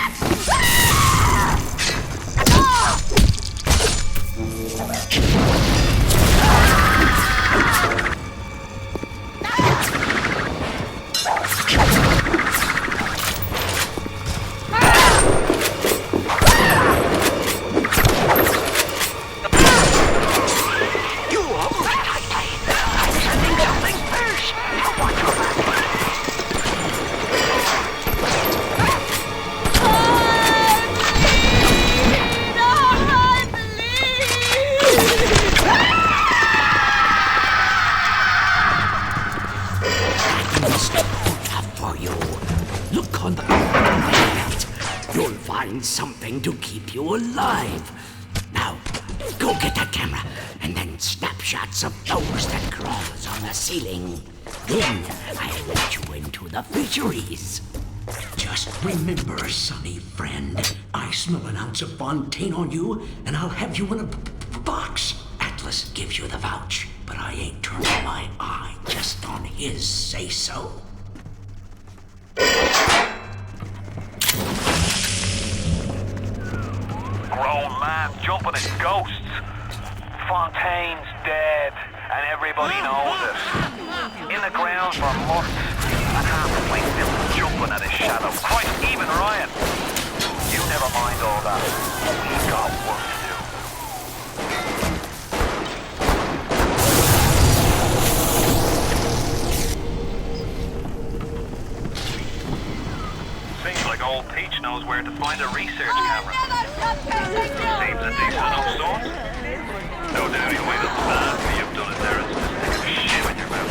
Something to keep you alive. Now, go get that camera, and then snapshots of those that crawls on the ceiling. Then I'll let you into the fisheries. Just remember, sonny friend, I smell an ounce of Fontaine on you, and I'll have you in a box. Atlas gives you the vouch, but I ain't turning my eye just on his say-so. Grown man jumping at ghosts. Fontaine's dead, and everybody knows it. In the ground for months, and half the place still jumping at his shadow. Christ, even Ryan. You never mind all that. We've got work to do. Seems like old Peach knows where to find a research camera. Seems a decent enough source. No doubt you might understand what you've done is there is a stick of shit in your mouth.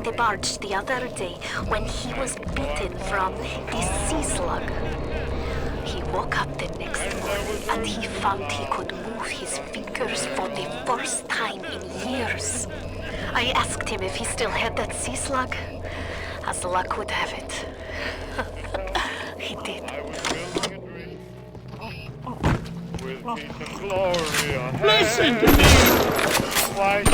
The barge the other day when he was bitten from this sea slug. He woke up the next morning and he found he could move his fingers for the first time in years. I asked him if he still had that sea slug. As luck would have it, he did. Listen to me! Why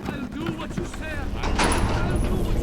I'll do what you said.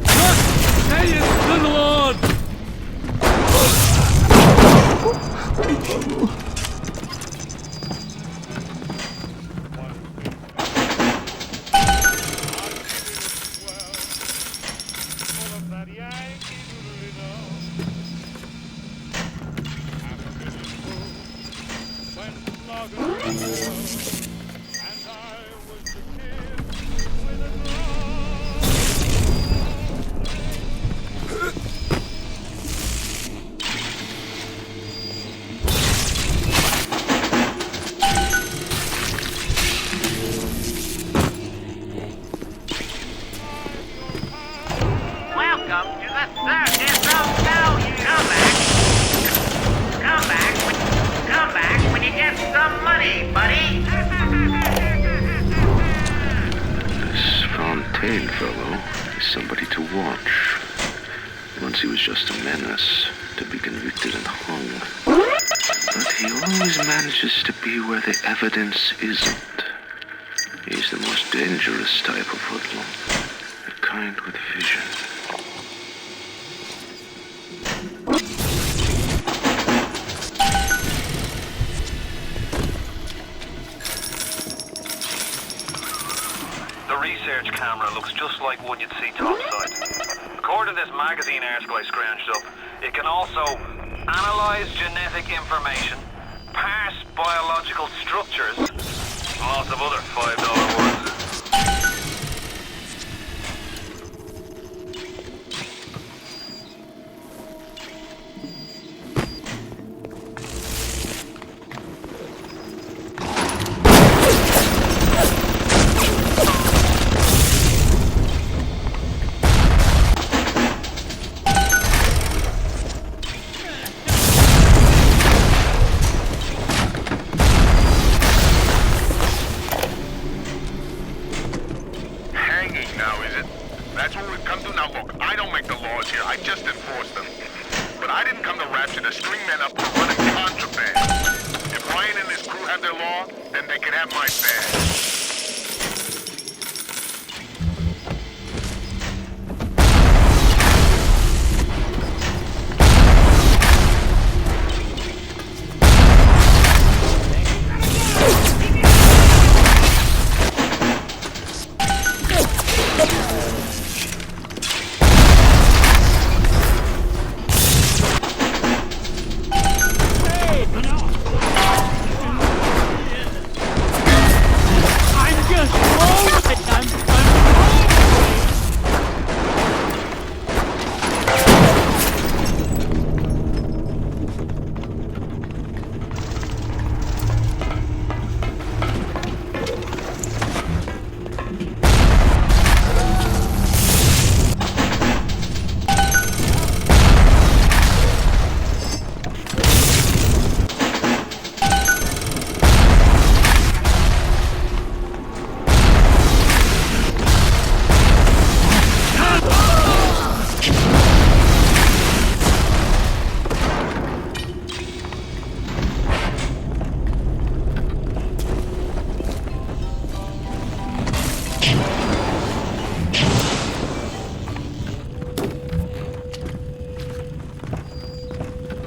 insane fellow is somebody to watch. Once he was just a menace, to be convicted and hung. But he always manages to be where the evidence isn't. He's the most dangerous type of hoodlum. The kind with vision. The research camera looks just like one you'd see topside. According to this magazine article I scrounged up, it can also analyze genetic information, parse biological structures, and lots of other $5 words. That's what we've come to. Now look, I don't make the laws here, I just enforce them. But I didn't come to Rapture to string men up for running contraband. If Ryan and his crew have their law, then they can have my badge.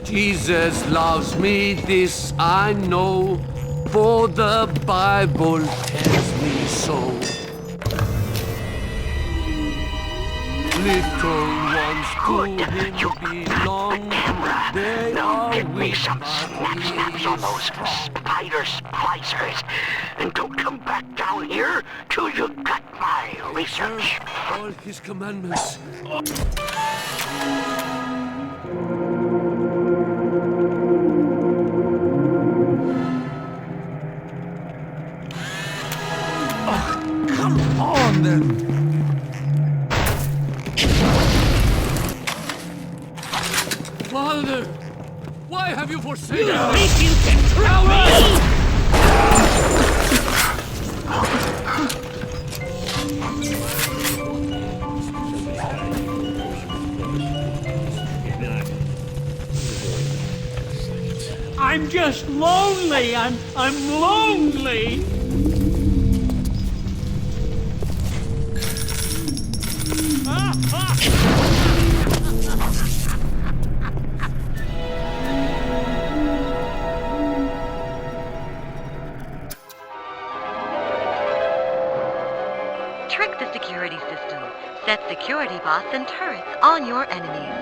Jesus loves me, this I know, for the Bible tells me so. Little ones to him belong. They Now are give me with some my snaps on those spider splicers. And don't come back down here till you got my research. All his commandments. Come on, then. Father, why have you forsaken us? You think you can trap me? I'm just lonely. I'm lonely. Trick the security system. Set security bots and turrets on your enemies.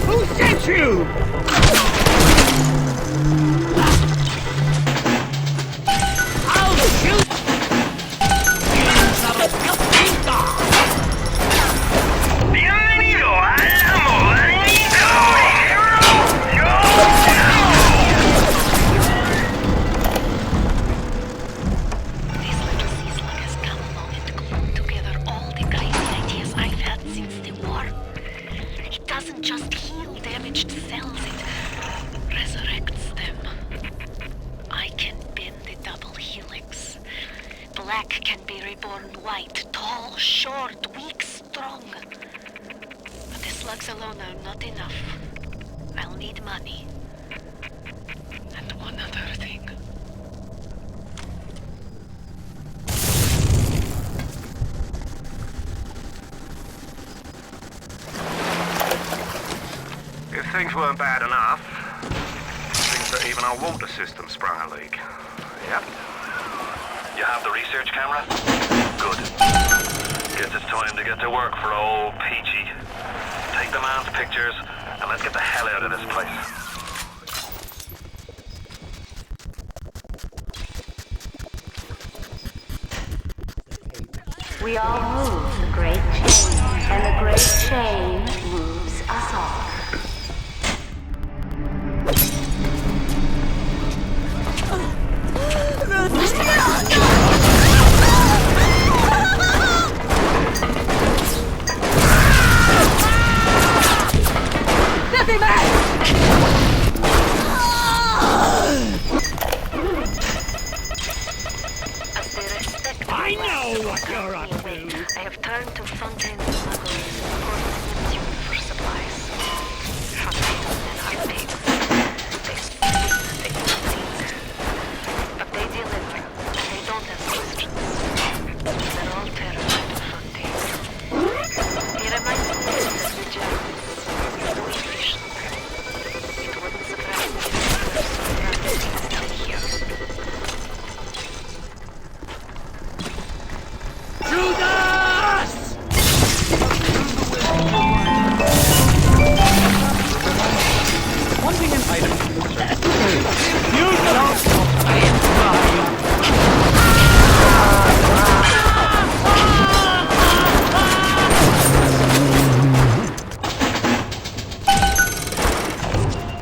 Who sent you? I'll shoot! Bienvenido al movimiento! This little sea slug has come along and glued together all the crazy ideas I've had since the war. doesn't just heal damaged cells, it resurrects them. I can bend the double helix. Black can be reborn white, tall, short, weak, strong. But the slugs alone are not enough. I'll need money. And one other thing. If things weren't bad enough, it seems that even our water system sprung a leak. Yep. You have the research camera? Good. Guess it's time to get to work for old Peachy. Take the man's pictures, and let's get the hell out of this place. We all move the great chain, and the great chain moves us all. Nothing back! I know what you're up to. I have turned to Fontaine smugglers, forcing them for supplies. Fontaine and our pigs. They speak, they think. But they deliver, and they don't have questions. They're all terrified of Fontaine. He reminds me of the Germans. We wish it wouldn't surprise me if they were so still here. Judas! Wanting an item from the search. You don't!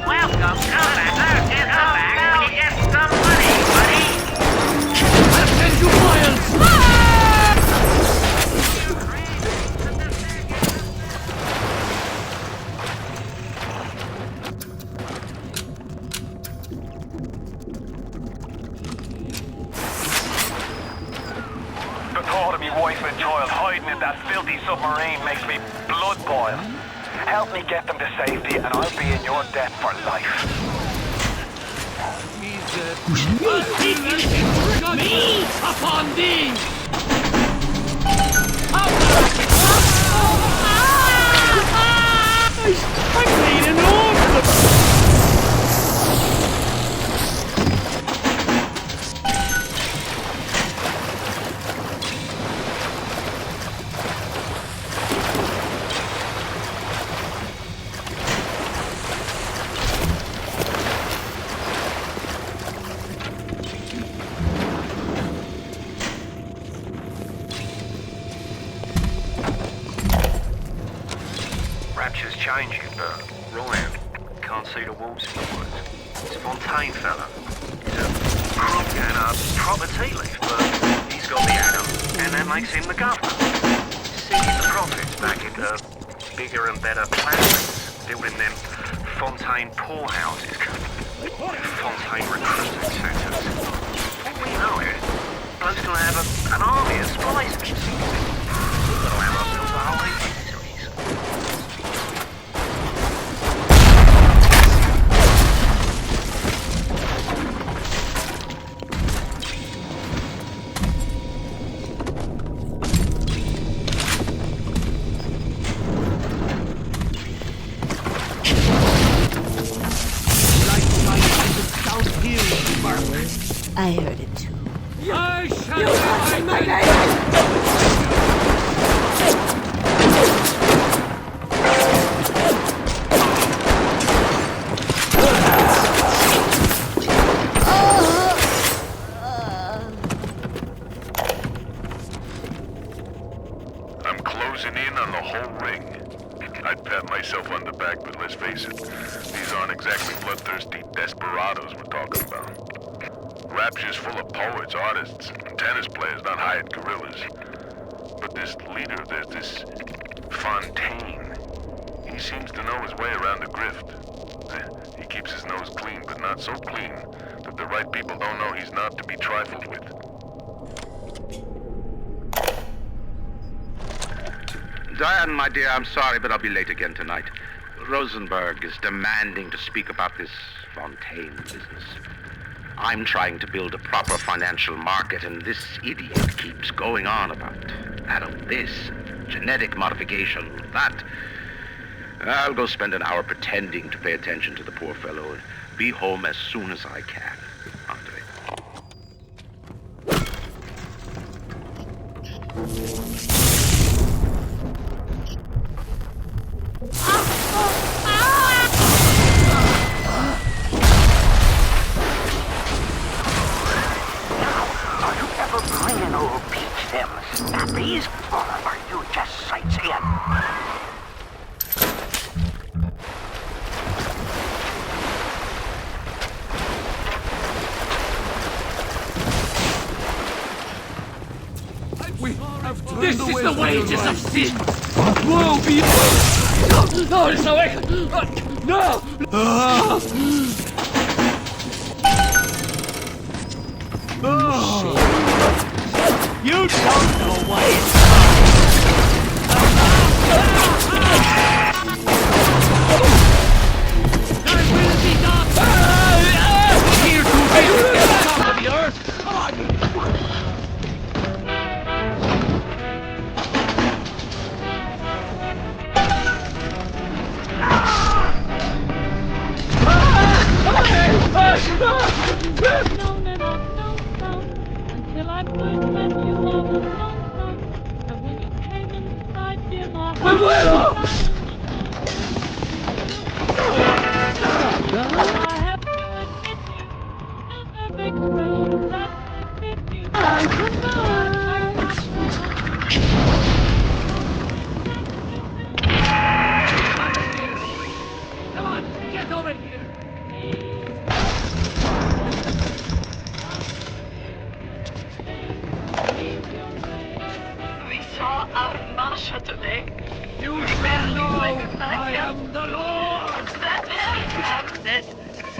Welcome, come back when you get some money, buddy! I'll send you miles! The thought of me wife and child hiding in that filthy submarine makes me blood boil. Help me get them to safety and I'll be in your debt for life. Me upon thee! I'm bleeding over the... Rapture's changing, but Ryan can't see the wolves in the woods. This Fontaine fella is a crook and a proper tea leaf, but he's got the Atom, and that makes him the governor. Sinking the profits back into bigger and better plans, building them Fontaine poorhouses, Fontaine recruiting centres. Before we know it, bloke's gonna have an army of splicers. We'll have ourselves a whole heap of miseries. I heard it too. I shall find my name! I'm closing in on the whole ring. I'd pat myself on the back, but let's face it, these aren't exactly bloodthirsty desperados we're talking about. Rapture's full of poets, artists, and tennis players, not hired guerrillas. But this leader, there's this Fontaine. He He seems to know his way around the grift. He keeps his nose clean, but not so clean that the right people don't know he's not to be trifled with. Diane, my dear, I'm sorry, but I'll be late again tonight. Rosenberg is demanding to speak about this Fontaine business. I'm trying to build a proper financial market, and this idiot keeps going on about atom this, genetic modification, that. I'll go spend an hour pretending to pay attention to the poor fellow and be home as soon as I can. Andre. Are you ever bringing old Peach them snappies, or are you just sightseeing? This is the wages of sin! Woe be... No, there's no way! No! You don't know what it's here to build the top of the earth! No, until I pointed at you all alone. And when you came inside, dear, my heart I have to admit you, another expression that may fit you. Come on, get over here! We saw our Masha today. You shall know I am the Lord! That man said,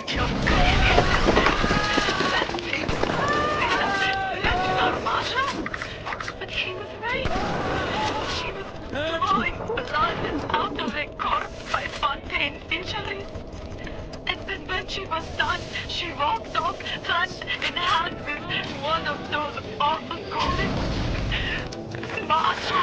your baby that big. That's our Masha. But she was right. She was drawing blood out of a corpse by Fontaine's injuries. And then when she was done, she walked off hand in hand with one of those awful golems. Masha!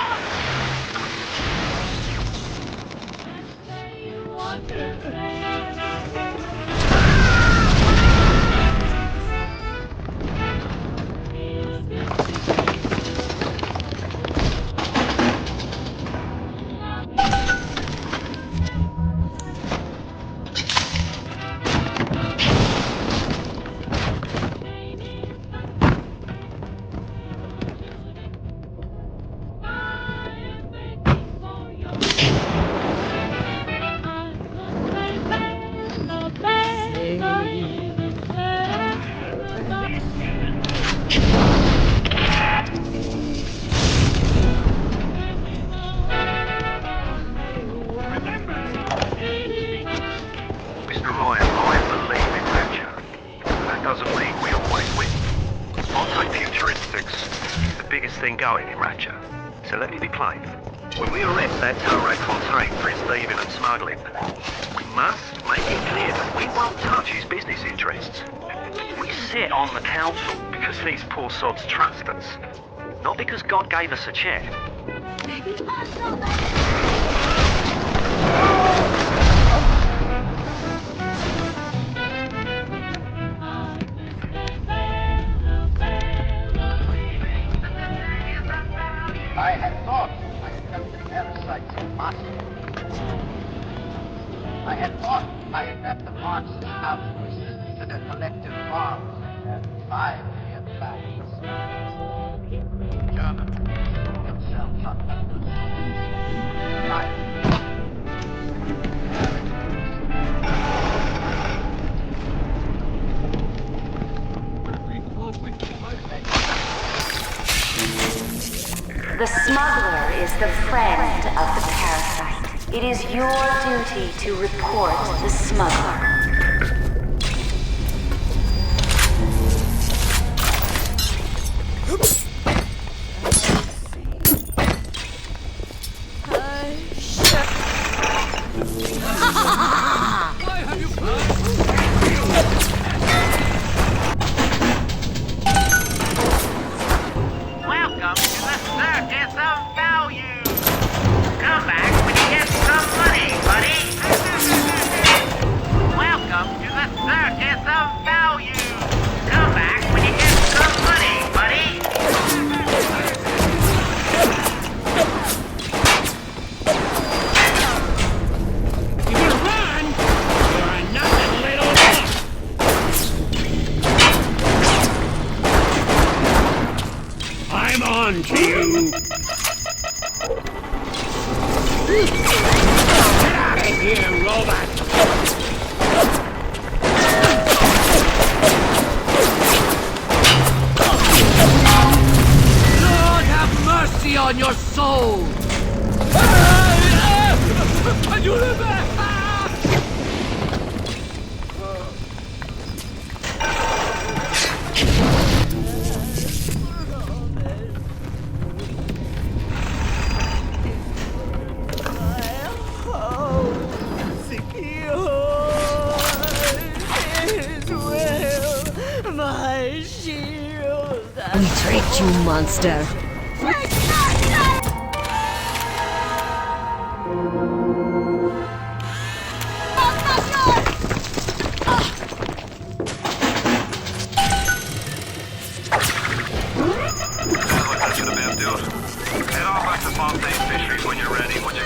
Mr. Ryan, I believe in Rapture. That doesn't mean we always win. I'll take future instincts. It's the biggest thing going in Rapture. So let me be plain. When we arrest that Torre Fontaine for his thieving and smuggling, we must make it clear that we won't touch his business interests. We sit on the council because these poor sods trust us. Not because God gave us a check. I had thought I had left the parasites in Moscow. I had thought I had left the Marxist outposts to their collective farms and 5 million facts. German themselves up. The smuggler is the friend of the parasite. It is your duty to report the smuggler. Welcome to the circus of value. Come back when you get some money, buddy. Welcome to the circus of value. Come back when you get some money, buddy. You wanna run? You're nothing little duck. I'm on to you. Get out of here, robot! Lord have mercy on your soul! My shield! We tricked you, monster! Head off back to Fontaine Fisheries when you're ready. What you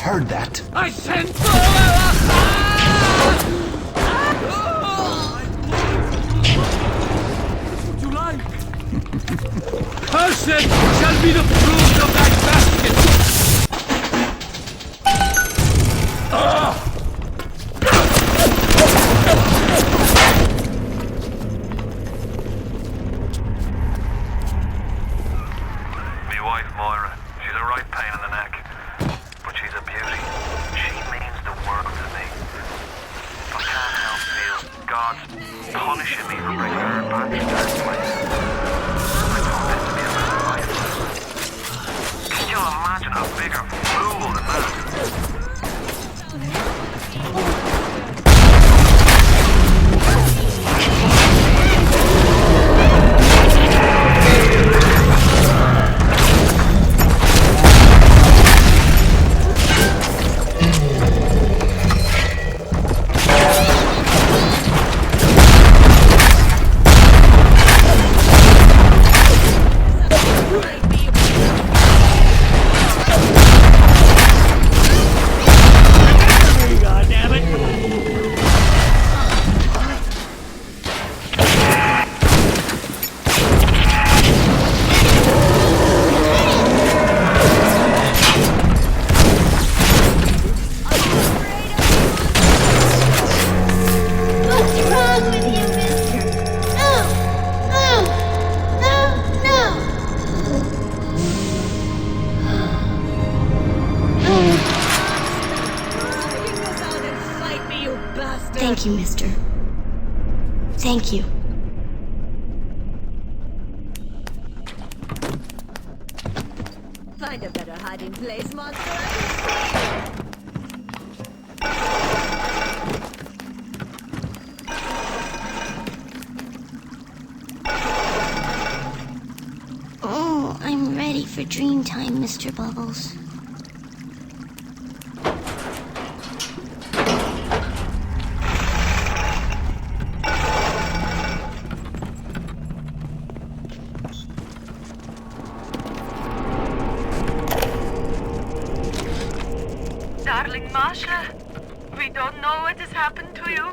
Heard that. I sent Would you like? Cursed shall be the fruit of that basket! Me wife, Moira. She's a right pain in the neck. But she's a beauty. She means the world to me. I can't help feel God's punishing me for bringing her back to that place. I thought this to be a better life. Can you imagine a bigger fool than that? Thank you, mister. Thank you. Find a better hiding place, monster. Oh, I'm ready for dream time, Mr. Bubbles. know what has happened to you?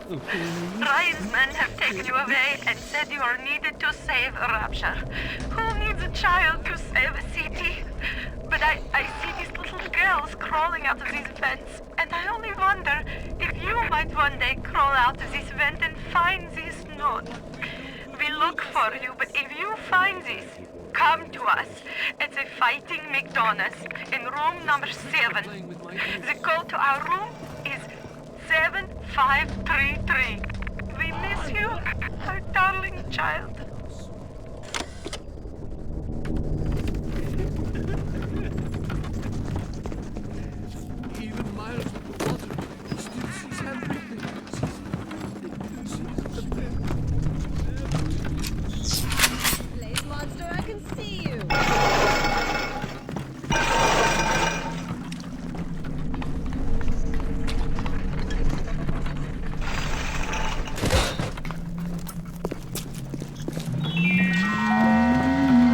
Ryan's men have taken you away and said you are needed to save Rapture. Who needs a child to save a city? But I see these little girls crawling out of these vents, and I only wonder if you might one day crawl out of this vent and find this note. We look for you, but if you find this, come to us. It's a Fighting McDonald's in room number 7. The code to our room is 7533. We miss you, our darling child. Even miles from the water, he still sees everything. Blaze monster, I can see you.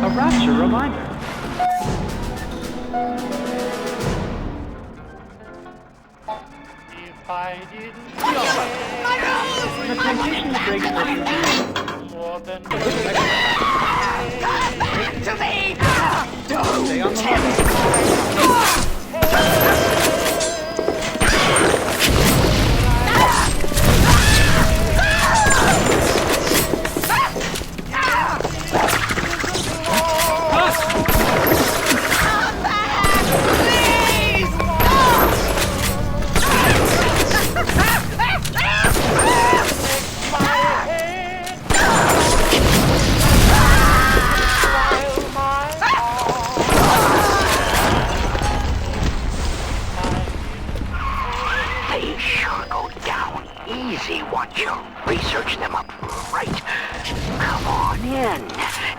A Rapture reminder. If I didn't The temptation to break to me! Stay on the line. They sure go down easy once you research them up right. Come on in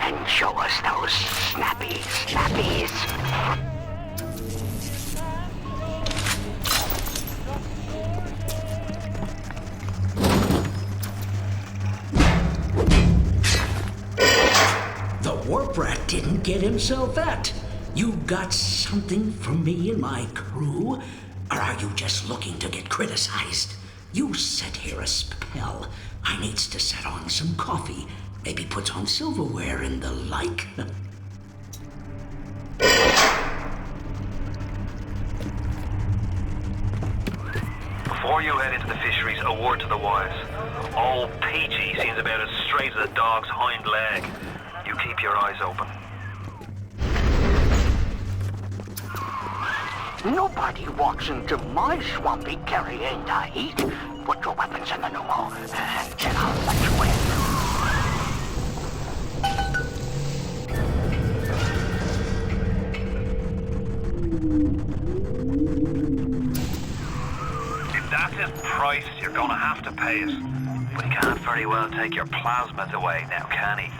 and show us those snappies. The warp rat didn't get himself at. You got something from me and my crew? Or are you just looking to get criticized? You set here a spell. I needs to set on some coffee. Maybe put on silverware and the like. Before you head into the fisheries, a word to the wise. Old Peachy seems about as straight as a dog's hind leg. You keep your eyes open. Nobody walks into my swampy carrying the heat. Put your weapons in the pneumo and get out let you in. If that's his price, you're gonna have to pay it. But he can't very well take your plasmas away now, can he?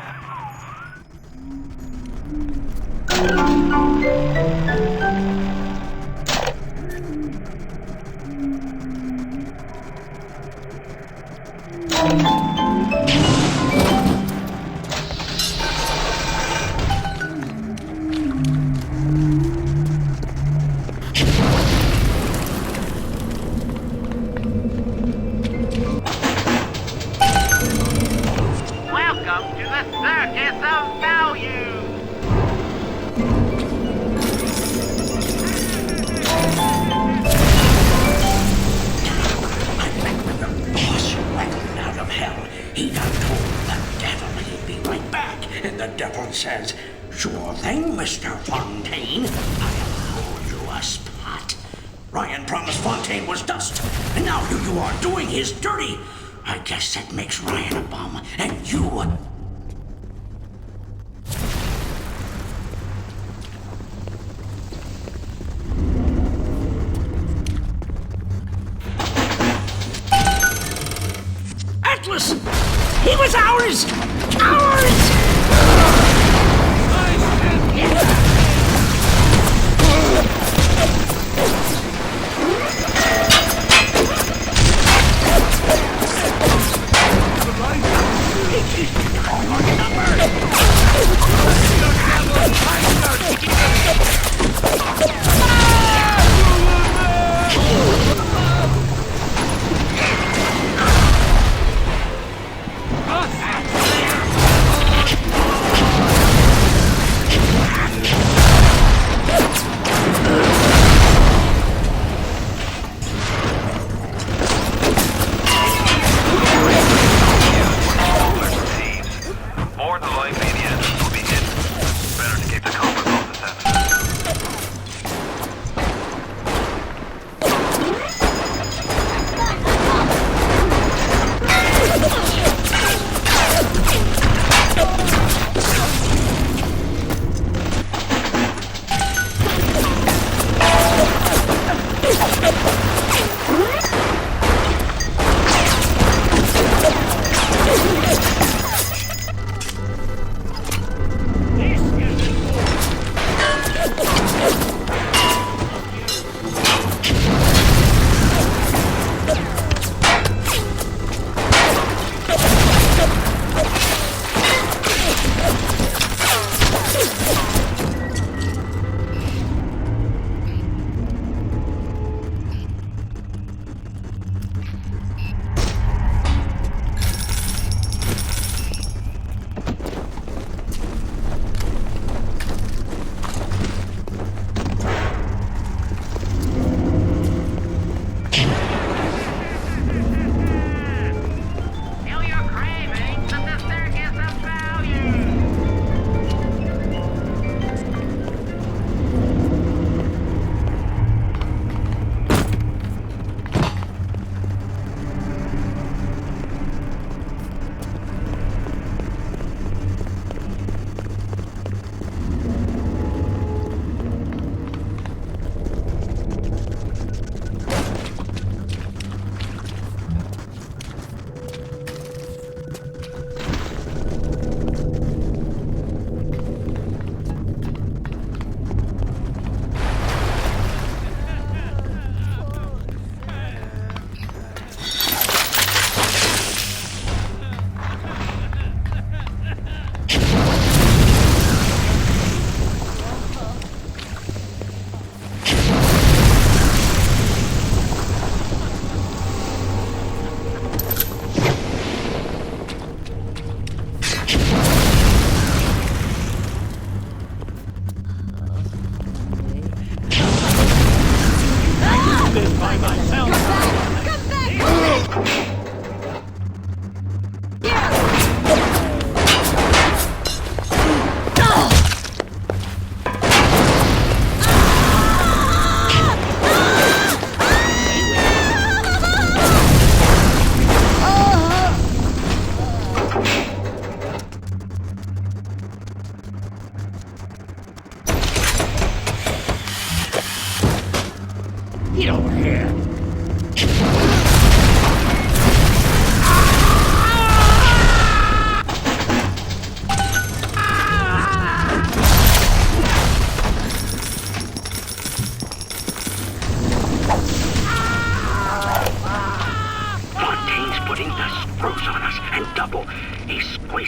Welcome to the Circus of Value! Out of hell, he done told the devil he'd be right back, and the devil says, "Sure thing, Mr. Fontaine. I'll hold you a spot." Ryan promised Fontaine was dust, and now here you are doing his dirty. I guess that makes Ryan a bum, and you a... Atlas! He was ours! Ours!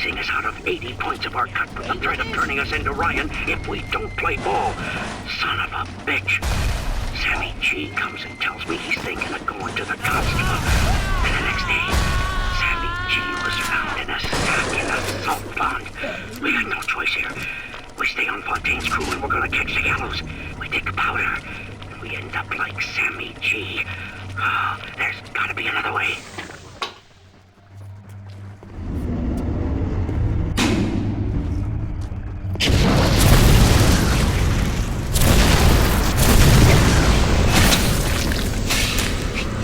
pricing us out of 80 points of our cut from the threat of turning us into Ryan if we don't play ball. Son of a bitch. Sammy G comes and tells me he's thinking of going to the constable. And the next day, Sammy G was found in a sack in a salt pond. We had no choice here. We stay on Fontaine's crew and we're gonna catch the gallows. We take the powder, and we end up like Sammy G. Oh, there's gotta be another way.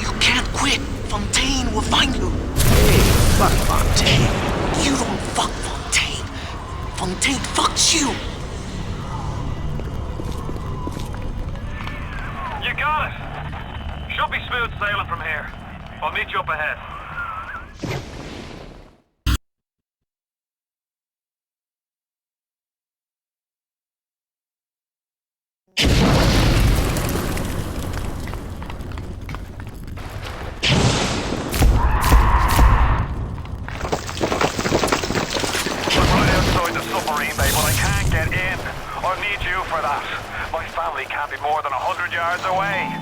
You can't quit. Fontaine will find you. Hey, fuck Fontaine. You don't fuck Fontaine. Fontaine fucks you. You got it. Should be smooth sailing from here. I'll meet you up ahead. I'm right outside the submarine bay, but I can't get in. I'll need you for that. My family can't be more than 100 yards away.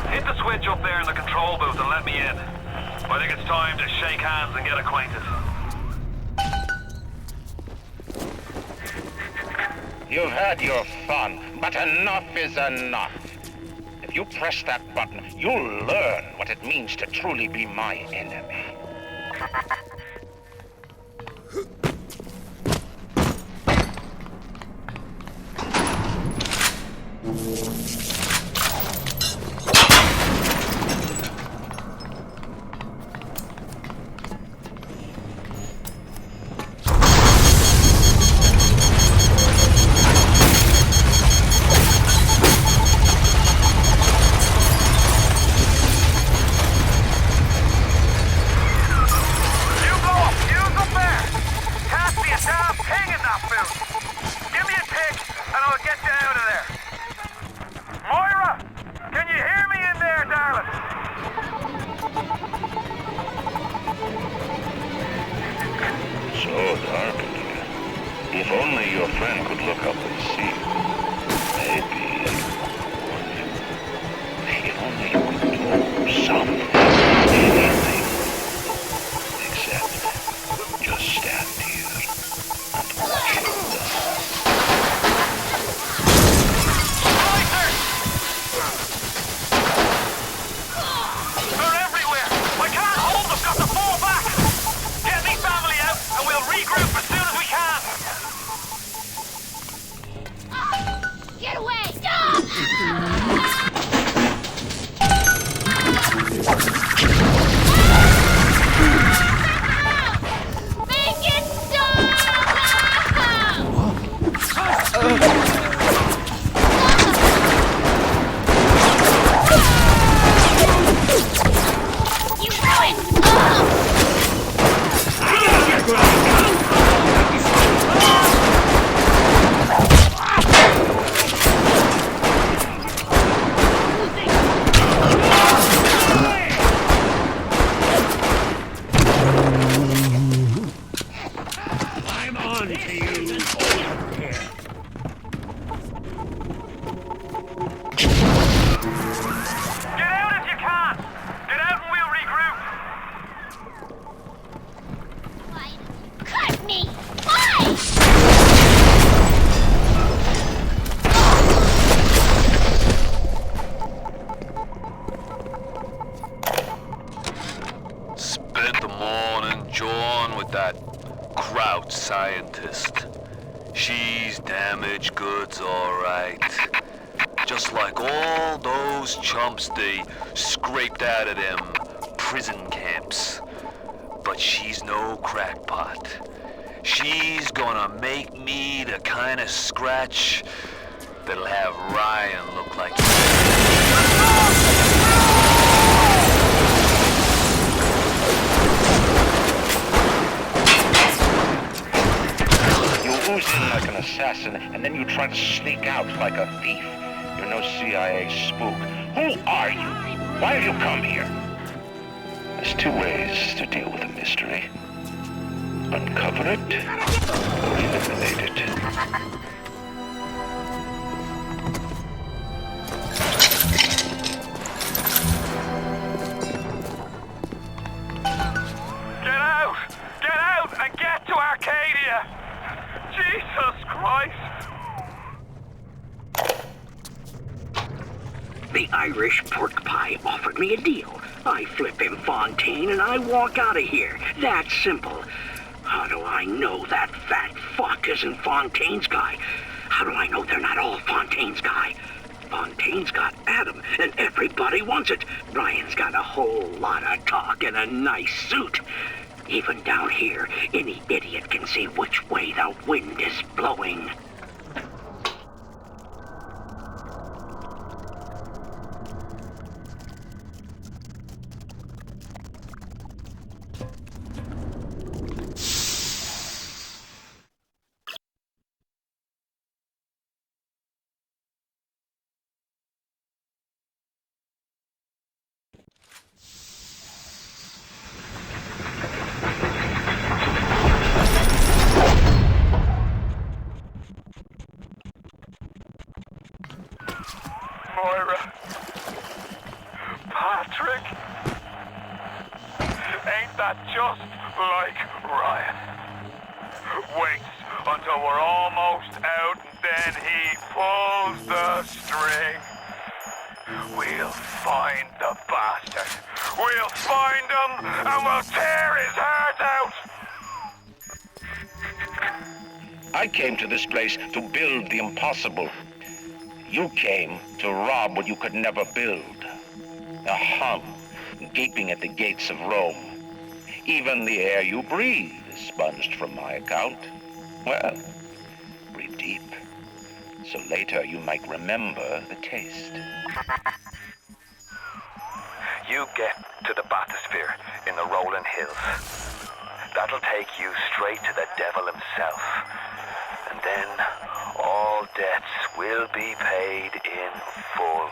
Hit the switch up there in the control booth and let me in. I think it's time to shake hands and get acquainted. You've had your fun, but enough is enough. If you press that button, you'll learn what it means to truly be my enemy. If only your friend could look up and see. Maybe. If only you could do something. Anything. Except just stand here and watch it They're everywhere! I can't hold them! Got to fall back! Get me family out and we'll regroup as soon as we can! Get away! Stop! Make it You ruined! I'm on to you. Get out if you can! Get out and we'll regroup! Cut me! Why? Spent the morning jawing with that crowd scientist. She's damaged goods, all right. Just like all those chumps they scraped out of them prison camps. But But she's no crackpot. She's gonna make me the kind of scratch that'll have Ryan look like... You ooze in like an assassin, and then you try to sneak out like a thief. You're no CIA spook. Who are you? Why have you come here? There's two ways to deal with a mystery. Uncover it, or eliminate it. Get out! Get out and get to Arcadia! Jesus Christ! The Irish pork pie offered me a deal. I flip him Fontaine and I walk out of here. That's simple. How do I know that fat fuck isn't Fontaine's guy? How do I know they're not all Fontaine's guy? Fontaine's got Adam, and everybody wants it. Ryan's got a whole lot of talk and a nice suit. Even down here, any idiot can see which way the wind is blowing. Moira. Patrick. Ain't that just like Ryan? Waits until we're almost out and then he pulls the string. We'll find the bastard. We'll find him and we'll tear his heart out. I came to this place to build the impossible. You came to rob what you could never build. A hum gaping at the gates of Rome. Even the air you breathe is sponged from my account. Well, breathe deep, so later you might remember the taste. You get to the bathysphere in the rolling hills. That'll take you straight to the devil himself. And then all debts will be paid in full.